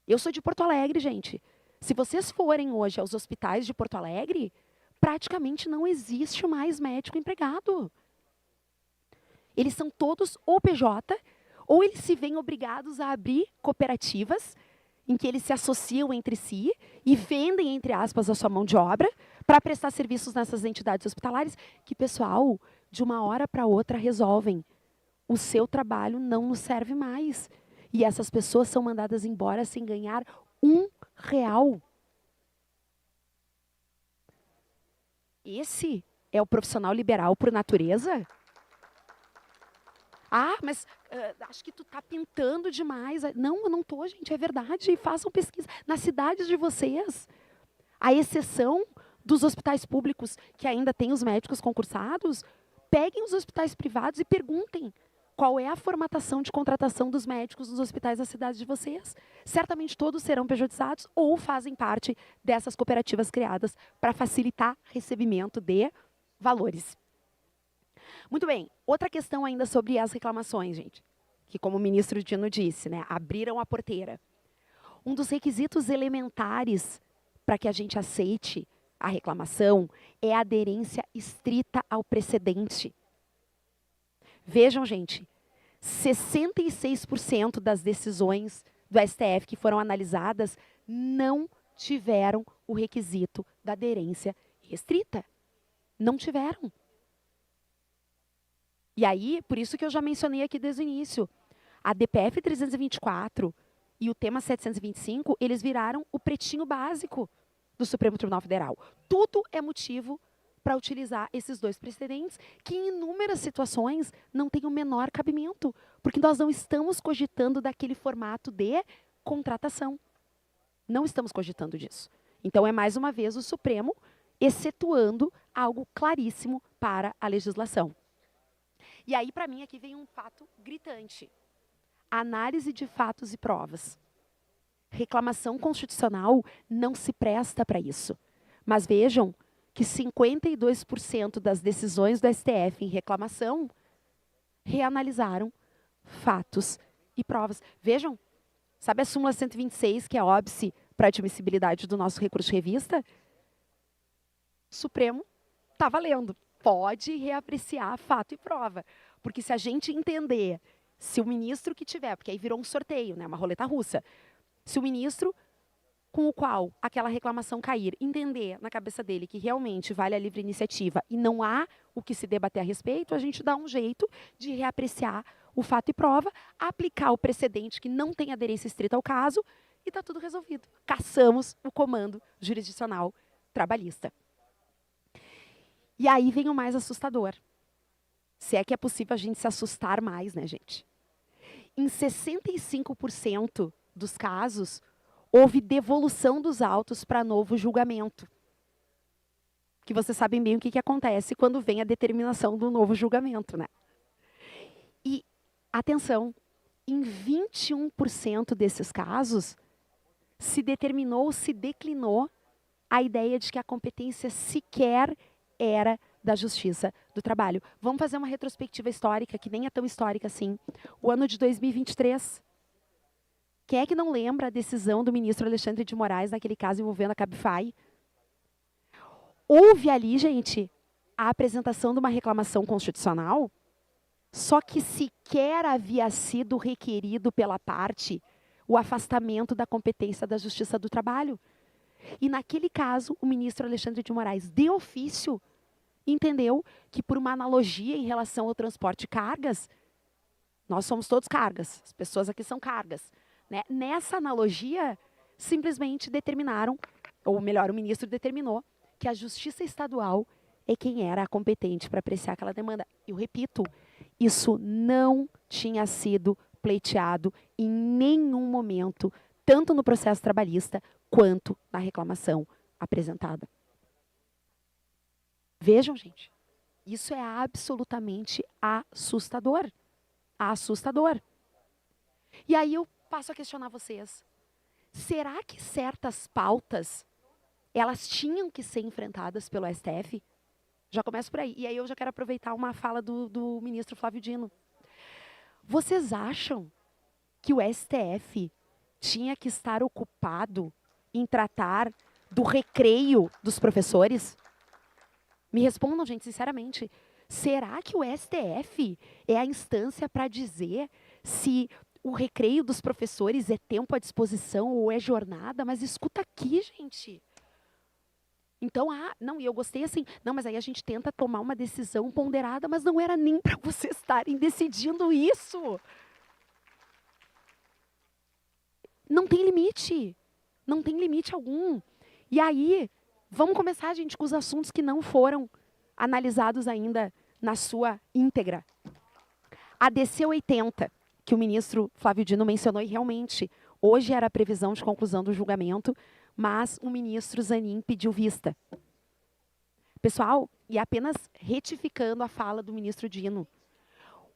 Eu sou de Porto Alegre, gente. Se vocês forem hoje aos hospitais de Porto Alegre, praticamente não existe mais médico empregado. Eles são todos ou PJ, ou eles se veem obrigados a abrir cooperativas em que eles se associam entre si e vendem, entre aspas, a sua mão de obra para prestar serviços nessas entidades hospitalares que, pessoal, de uma hora para outra resolvem. O seu trabalho não nos serve mais. E essas pessoas são mandadas embora sem ganhar R$1. Esse é o profissional liberal por natureza? Ah, mas acho que tu está pintando demais. Não, eu não estou, gente, é verdade. Façam pesquisa. Nas cidades de vocês, à exceção dos hospitais públicos que ainda têm os médicos concursados, peguem os hospitais privados e perguntem qual é a formatação de contratação dos médicos nos hospitais das cidades de vocês. Certamente todos serão pejotizados ou fazem parte dessas cooperativas criadas para facilitar recebimento de valores. Muito bem, outra questão ainda sobre as reclamações, gente, que como o ministro Dino disse, abriram a porteira. Um dos requisitos elementares para que a gente aceite a reclamação é a aderência estrita ao precedente. Vejam, gente, 66% das decisões do STF que foram analisadas não tiveram o requisito da aderência restrita. Não tiveram. E aí, por isso que eu já mencionei aqui desde o início, a DPF 324 e o tema 725, eles viraram o pretinho básico do Supremo Tribunal Federal. Tudo é motivo para utilizar esses dois precedentes, que em inúmeras situações não têm o menor cabimento, porque nós não estamos cogitando daquele formato de contratação. Não estamos cogitando disso. Então, é mais uma vez o Supremo excetuando algo claríssimo para a legislação. E aí, para mim, aqui vem um fato gritante. Análise de fatos e provas. Reclamação constitucional não se presta para isso. Mas vejam que 52% das decisões do STF em reclamação reanalisaram fatos e provas. Vejam, sabe a súmula 126, que é a óbice para a admissibilidade do nosso recurso de revista? O Supremo está valendo. Pode reapreciar fato e prova. Porque se a gente entender, se o ministro que tiver, porque aí virou um sorteio, uma roleta russa, se o ministro com o qual aquela reclamação cair, entender na cabeça dele que realmente vale a livre iniciativa e não há o que se debater a respeito, a gente dá um jeito de reapreciar o fato e prova, aplicar o precedente que não tem aderência estrita ao caso e está tudo resolvido. Caçamos o comando jurisdicional trabalhista. E aí vem o mais assustador. Se é que é possível a gente se assustar mais, gente? Em 65% dos casos, houve devolução dos autos para novo julgamento. Que vocês sabem bem o que acontece quando vem a determinação do novo julgamento, E, atenção, em 21% desses casos, se determinou, se declinou a ideia de que a competência sequer era da Justiça do Trabalho. Vamos fazer uma retrospectiva histórica, que nem é tão histórica assim. O ano de 2023. Quem é que não lembra a decisão do ministro Alexandre de Moraes, naquele caso envolvendo a Cabify? Houve ali, gente, a apresentação de uma reclamação constitucional, só que sequer havia sido requerido pela parte o afastamento da competência da Justiça do Trabalho. E naquele caso, o ministro Alexandre de Moraes, de ofício, entendeu que, por uma analogia em relação ao transporte de cargas, nós somos todos cargas, as pessoas aqui são cargas, né? Nessa analogia, simplesmente determinaram, ou melhor, o ministro determinou, que a Justiça Estadual é quem era a competente para apreciar aquela demanda. Eu repito, isso não tinha sido pleiteado em nenhum momento, tanto no processo trabalhista quanto na reclamação apresentada. Vejam, gente, isso é absolutamente assustador. Assustador. E aí eu passo a questionar vocês. Será que certas pautas, elas tinham que ser enfrentadas pelo STF? Já começo por aí. E aí eu já quero aproveitar uma fala do ministro Flávio Dino. Vocês acham que o STF tinha que estar ocupado em tratar do recreio dos professores? Me respondam, gente, sinceramente. Será que o STF é a instância para dizer se o recreio dos professores é tempo à disposição ou é jornada? Mas escuta aqui, gente. Então, não, e eu gostei assim, não, mas aí a gente tenta tomar uma decisão ponderada, mas não era nem para vocês estarem decidindo isso. Não tem limite. Não tem limite algum. E aí, vamos começar, gente, com os assuntos que não foram analisados ainda na sua íntegra. A DC 80, que o ministro Flávio Dino mencionou, e realmente, hoje era a previsão de conclusão do julgamento, mas o ministro Zanin pediu vista. Pessoal, e apenas retificando a fala do ministro Dino,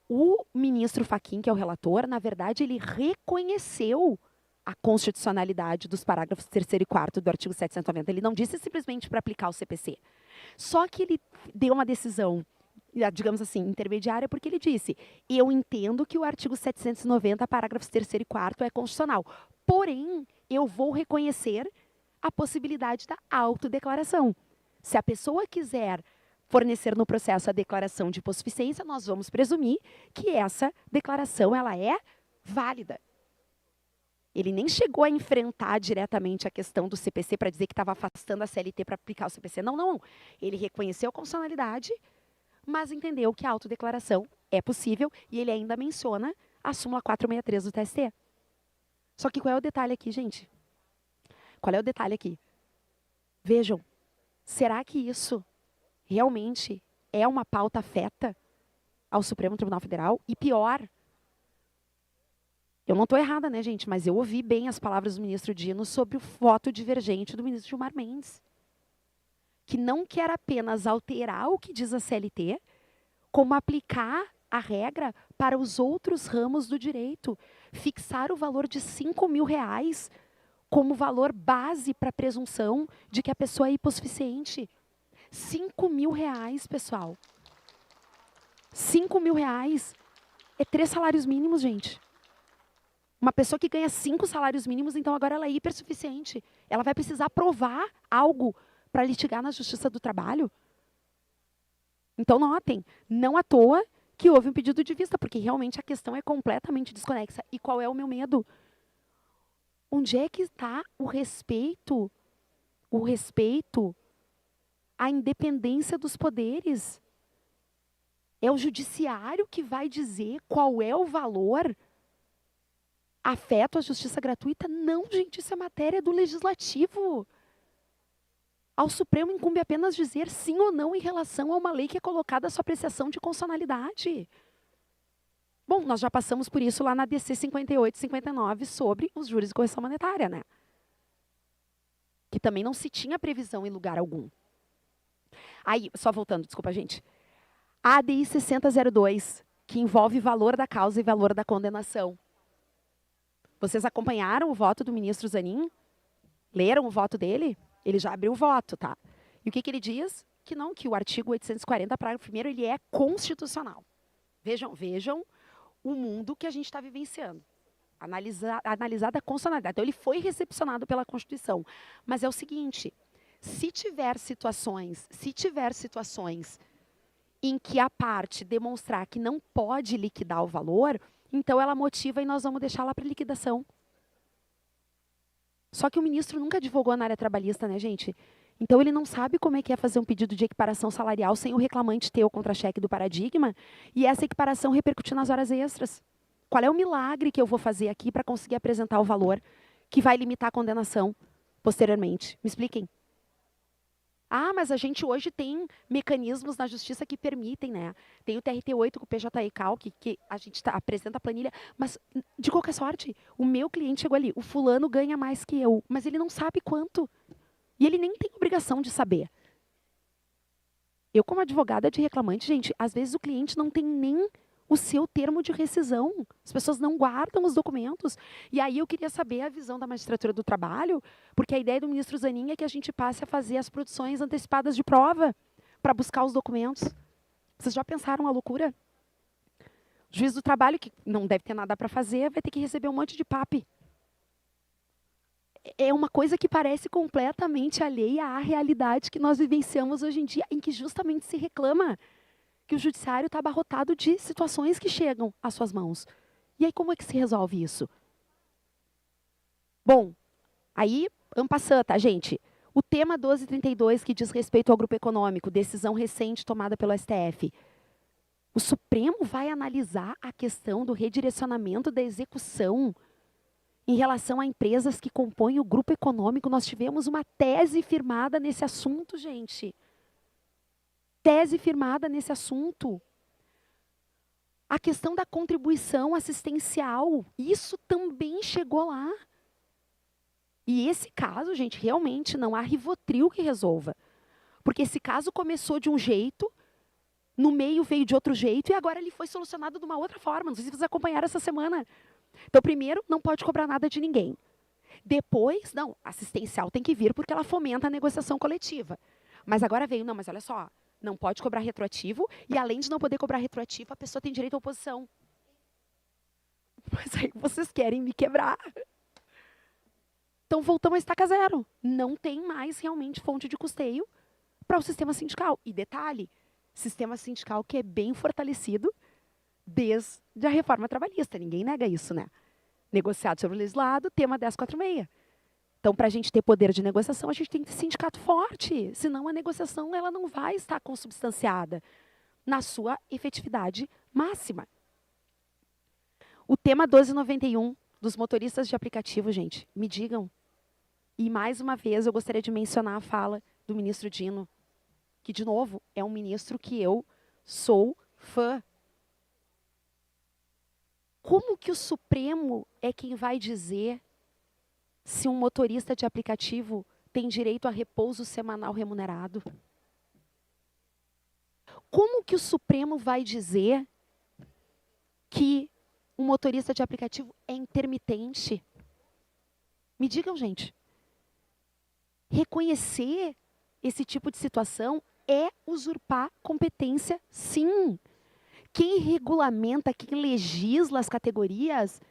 o ministro Fachin, que é o relator, na verdade, ele reconheceu a constitucionalidade dos parágrafos 3º e 4º do artigo 790. Ele não disse simplesmente para aplicar o CPC. Só que ele deu uma decisão, digamos assim, intermediária, porque ele disse, eu entendo que o artigo 790, parágrafos 3º e 4º é constitucional. Porém, eu vou reconhecer a possibilidade da autodeclaração. Se a pessoa quiser fornecer no processo a declaração de hipossuficiência, nós vamos presumir que essa declaração ela é válida. Ele nem chegou a enfrentar diretamente a questão do CPC para dizer que estava afastando a CLT para aplicar o CPC. Não, não. Ele reconheceu a constitucionalidade, mas entendeu que a autodeclaração é possível e ele ainda menciona a súmula 463 do TST. Só que qual é o detalhe aqui, gente? Qual é o detalhe aqui? Vejam, será que isso realmente é uma pauta afeta ao Supremo Tribunal Federal? E pior, eu não estou errada, né, gente? Mas eu ouvi bem as palavras do ministro Dino sobre o voto divergente do ministro Gilmar Mendes, que não quer apenas alterar o que diz a CLT, como aplicar a regra para os outros ramos do direito. Fixar o valor de R$5.000 como valor base para a presunção de que a pessoa é hipossuficiente. R$5.000, pessoal. R$5.000 é 3 salários mínimos, gente. Uma pessoa que ganha 5 salários mínimos, então agora ela é hipersuficiente. Ela vai precisar provar algo para litigar na Justiça do Trabalho. Então, notem, não à toa que houve um pedido de vista, porque realmente a questão é completamente desconexa. E qual é o meu medo? Onde é que está o respeito à independência dos poderes? É o judiciário que vai dizer qual é o valor afeto à justiça gratuita? Não, gente, isso é matéria do legislativo. Ao Supremo incumbe apenas dizer sim ou não em relação a uma lei que é colocada à sua apreciação de constitucionalidade. Bom, nós já passamos por isso lá na DC 58 e 59 sobre os juros de correção monetária, né? Que também não se tinha previsão em lugar algum. Aí, só voltando, desculpa, gente. A ADI 6002, que envolve valor da causa e valor da condenação. Vocês acompanharam o voto do ministro Zanin? Leram o voto dele? Ele já abriu o voto, tá? E o que ele diz? que não, que o artigo 840, parágrafo 1º, ele é constitucional. Vejam o mundo que a gente está vivenciando. Analisada a constitucionalidade. Então, ele foi recepcionado pela Constituição. Mas é o seguinte, se tiver situações em que a parte demonstrar que não pode liquidar o valor, então ela motiva e nós vamos deixar lá para liquidação. Só que o ministro nunca advogou na área trabalhista, né, gente? Então ele não sabe como é que é fazer um pedido de equiparação salarial sem o reclamante ter o contra-cheque do paradigma e essa equiparação repercutir nas horas extras. Qual é o milagre que eu vou fazer aqui para conseguir apresentar o valor que vai limitar a condenação posteriormente? Me expliquem. Ah, mas a gente hoje tem mecanismos na justiça que permitem, né? Tem o TRT8 com o PJE Calc, que a gente apresenta a planilha, mas de qualquer sorte, o meu cliente chegou ali, o fulano ganha mais que eu, mas ele não sabe quanto. E ele nem tem obrigação de saber. Eu, como advogada de reclamante, gente, às vezes o cliente não tem nem o seu termo de rescisão. As pessoas não guardam os documentos. E aí eu queria saber a visão da magistratura do trabalho, porque a ideia do ministro Zanin é que a gente passe a fazer as produções antecipadas de prova para buscar os documentos. Vocês já pensaram a loucura? O juiz do trabalho, que não deve ter nada para fazer, vai ter que receber um monte de PAP. É uma coisa que parece completamente alheia à realidade que nós vivenciamos hoje em dia, em que justamente se reclama que o judiciário está abarrotado de situações que chegam às suas mãos. E aí como é que se resolve isso? Bom, aí, en passant, tá, gente? O tema 1232, que diz respeito ao grupo econômico, decisão recente tomada pelo STF. O Supremo vai analisar a questão do redirecionamento da execução em relação a empresas que compõem o grupo econômico. Nós tivemos uma tese firmada nesse assunto, gente. Tese firmada nesse assunto. A questão da contribuição assistencial, isso também chegou lá. E esse caso, gente, realmente não há Rivotril que resolva. Porque esse caso começou de um jeito, no meio veio de outro jeito, e agora ele foi solucionado de uma outra forma. Não sei se vocês acompanharam essa semana. Então, primeiro, não pode cobrar nada de ninguém. Depois, não, assistencial tem que vir porque ela fomenta a negociação coletiva. Mas agora veio, não, mas olha só, não pode cobrar retroativo, e além de não poder cobrar retroativo, a pessoa tem direito à oposição. Mas aí vocês querem me quebrar. Então voltamos a estaca zero. Não tem mais realmente fonte de custeio para o sistema sindical. E detalhe, sistema sindical que é bem fortalecido desde a reforma trabalhista. Ninguém nega isso, né? Negociado sobre o legislado, tema 1046. Então, para a gente ter poder de negociação, a gente tem que ter sindicato forte. Senão, a negociação ela não vai estar consubstanciada na sua efetividade máxima. O tema 1291 dos motoristas de aplicativo, gente, me digam. E, mais uma vez, eu gostaria de mencionar a fala do ministro Dino, que, de novo, é um ministro que eu sou fã. Como que o Supremo é quem vai dizer se um motorista de aplicativo tem direito a repouso semanal remunerado? Como que o Supremo vai dizer que um motorista de aplicativo é intermitente? Me digam, gente. Reconhecer esse tipo de situação é usurpar competência, sim. Quem regulamenta, quem legisla as categorias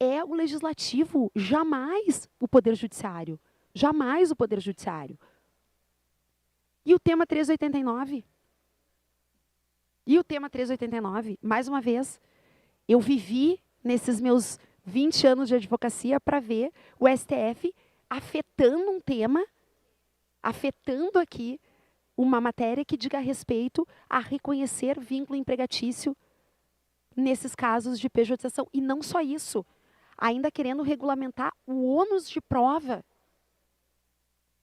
é o legislativo, jamais o Poder Judiciário. Jamais o Poder Judiciário. E o tema 389? E o tema 389, mais uma vez, eu vivi nesses meus 20 anos de advocacia para ver o STF afetando um tema, afetando aqui uma matéria que diga respeito a reconhecer vínculo empregatício nesses casos de pejotização. E não só isso, ainda querendo regulamentar o ônus de prova,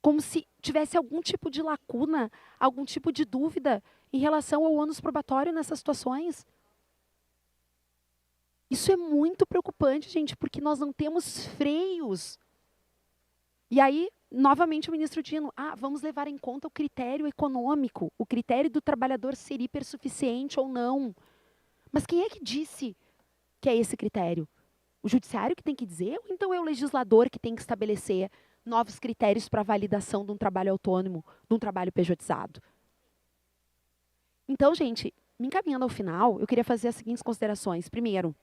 como se tivesse algum tipo de lacuna, algum tipo de dúvida em relação ao ônus probatório nessas situações. Isso é muito preocupante, gente, porque nós não temos freios. E aí, novamente, o ministro Dino, vamos levar em conta o critério econômico, o critério do trabalhador ser hipersuficiente ou não. Mas quem é que disse que é esse critério? O judiciário que tem que dizer, ou então é o legislador que tem que estabelecer novos critérios para a validação de um trabalho autônomo, de um trabalho pejotizado? Então, gente, me encaminhando ao final, eu queria fazer as seguintes considerações. Primeiro,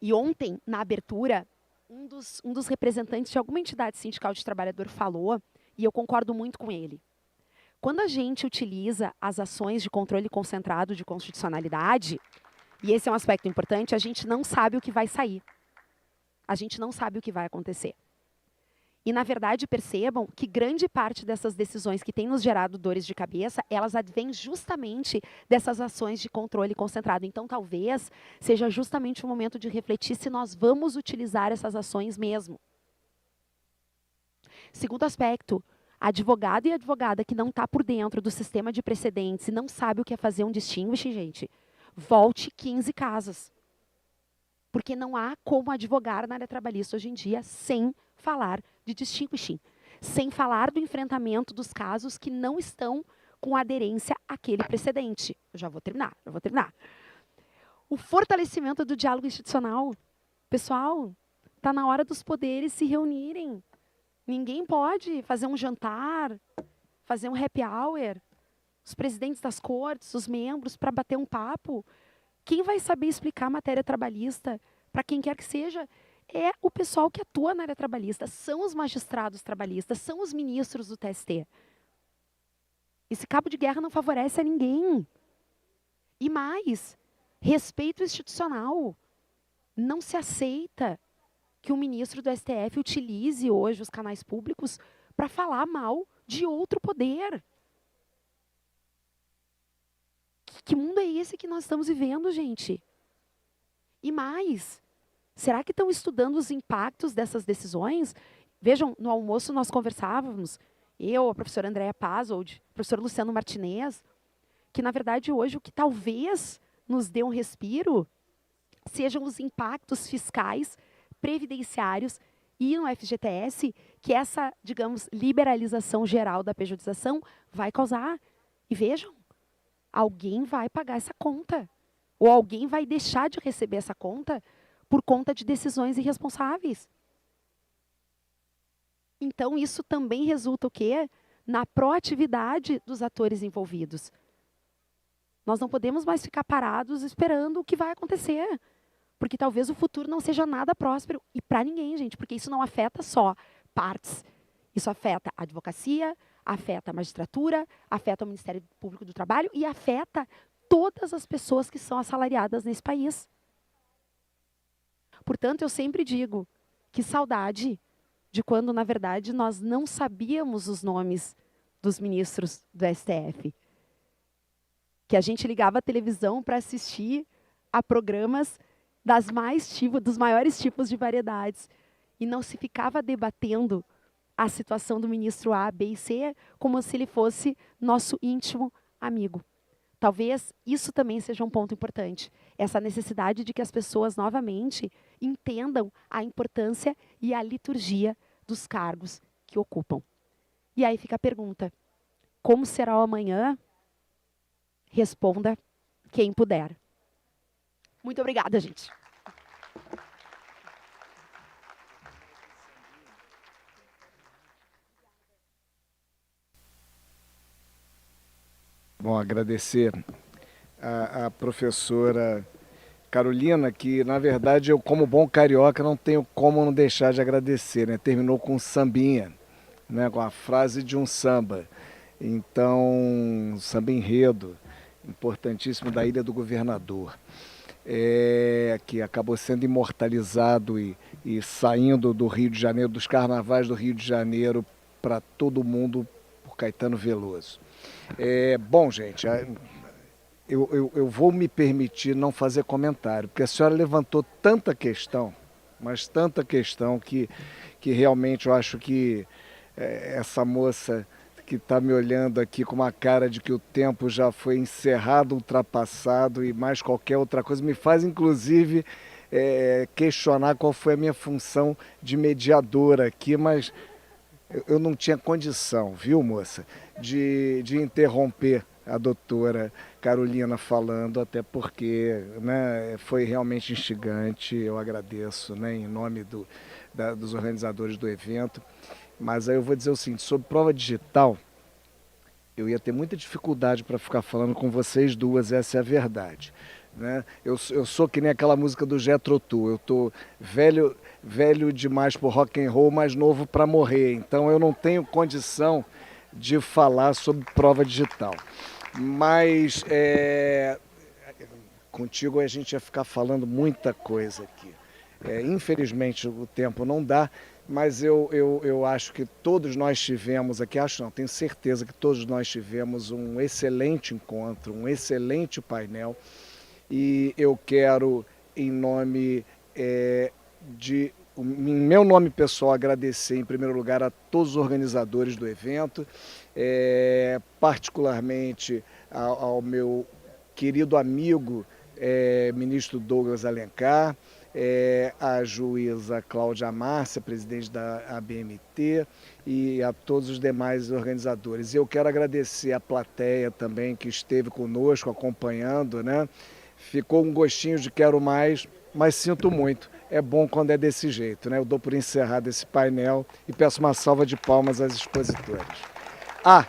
e ontem, na abertura, um dos representantes de alguma entidade sindical de trabalhador falou, e eu concordo muito com ele. Quando a gente utiliza as ações de controle concentrado de constitucionalidade, e esse é um aspecto importante, a gente não sabe o que vai sair. A gente não sabe o que vai acontecer. E, na verdade, percebam que grande parte dessas decisões que têm nos gerado dores de cabeça, elas advêm justamente dessas ações de controle concentrado. Então, talvez seja justamente o momento de refletir se nós vamos utilizar essas ações mesmo. Segundo aspecto, advogado e advogada que não está por dentro do sistema de precedentes e não sabe o que é fazer um distinguishing, gente, volte 15 casas. Porque não há como advogar na área trabalhista hoje em dia sem falar de distinguishing, sem falar do enfrentamento dos casos que não estão com aderência àquele precedente. Eu já vou terminar. O fortalecimento do diálogo institucional. Pessoal, está na hora dos poderes se reunirem. Ninguém pode fazer um jantar, fazer um happy hour. Os presidentes das cortes, os membros, para bater um papo. Quem vai saber explicar a matéria trabalhista para quem quer que seja é o pessoal que atua na área trabalhista, são os magistrados trabalhistas, são os ministros do TST. Esse cabo de guerra não favorece a ninguém. E mais, respeito institucional. Não se aceita que o ministro do STF utilize hoje os canais públicos para falar mal de outro poder. Que mundo é esse que nós estamos vivendo, gente? E mais, será que estão estudando os impactos dessas decisões? Vejam, no almoço nós conversávamos, eu, a professora Andréa Pazold, o professor Luciano Martinez, que, na verdade, hoje o que talvez nos dê um respiro sejam os impactos fiscais, previdenciários e no FGTS que essa, digamos, liberalização geral da pejotização vai causar. E vejam, alguém vai pagar essa conta. Ou alguém vai deixar de receber essa conta por conta de decisões irresponsáveis. Então, isso também resulta o quê? Na proatividade dos atores envolvidos. Nós não podemos mais ficar parados esperando o que vai acontecer. Porque talvez o futuro não seja nada próspero. E para ninguém, gente, porque isso não afeta só partes. Isso afeta a advocacia, afeta a magistratura, afeta o Ministério Público do Trabalho e afeta todas as pessoas que são assalariadas nesse país. Portanto, eu sempre digo que saudade de quando, na verdade, nós não sabíamos os nomes dos ministros do STF. Que a gente ligava a televisão para assistir a programas dos maiores tipos de variedades. E não se ficava debatendo a situação do ministro A, B e C como se ele fosse nosso íntimo amigo. Talvez isso também seja um ponto importante. Essa necessidade de que as pessoas, novamente, entendam a importância e a liturgia dos cargos que ocupam. E aí fica a pergunta, como será o amanhã? Responda quem puder. Muito obrigada, gente. Bom, agradecer a professora Carolina, que, na verdade, eu, como bom carioca, não tenho como não deixar de agradecer, né? Terminou com um sambinha, né? Com a frase de um samba. Então, samba enredo, importantíssimo, da Ilha do Governador, que acabou sendo imortalizado e saindo do Rio de Janeiro, dos carnavais do Rio de Janeiro, para todo mundo, por Caetano Veloso. Bom, gente, eu vou me permitir não fazer comentário, porque a senhora levantou tanta questão, mas tanta questão que realmente eu acho que essa moça que está me olhando aqui com uma cara de que o tempo já foi encerrado, ultrapassado e mais qualquer outra coisa, me faz inclusive questionar qual foi a minha função de mediadora aqui, mas eu não tinha condição, viu, moça, de interromper a doutora Carolina falando, até porque, né, foi realmente instigante, eu agradeço, né, em nome dos organizadores do evento. Mas aí eu vou dizer o seguinte, sobre prova digital, eu ia ter muita dificuldade para ficar falando com vocês duas, essa é a verdade. Né? Eu sou que nem aquela música do Jethro Tull, eu tô velho demais pro rock and roll, mas novo para morrer, então eu não tenho condição de falar sobre prova digital. Mas contigo a gente ia ficar falando muita coisa aqui. Infelizmente o tempo não dá, mas eu acho que todos nós tivemos aqui, tenho certeza que todos nós tivemos um excelente encontro, um excelente painel. E eu quero, em meu nome pessoal, agradecer em primeiro lugar a todos os organizadores do evento, particularmente ao meu querido amigo, ministro Douglas Alencar, a juíza Cláudia Márcia, presidente da ABMT, e a todos os demais organizadores. Eu quero agradecer a plateia também que esteve conosco acompanhando, né? Ficou um gostinho de quero mais, mas sinto muito. É bom quando é desse jeito, né? Eu dou por encerrado esse painel e peço uma salva de palmas às expositoras.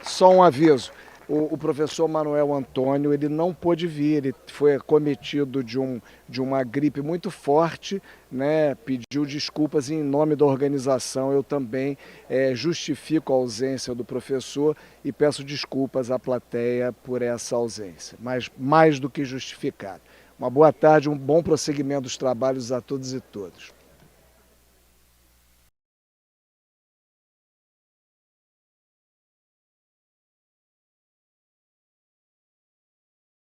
Só um aviso. O professor Manuel Antônio, ele não pôde vir, ele foi acometido de uma gripe muito forte, né? Pediu desculpas e em nome da organização eu também justifico a ausência do professor e peço desculpas à plateia por essa ausência, mas mais do que justificado. Uma boa tarde, um bom prosseguimento dos trabalhos a todos e todas.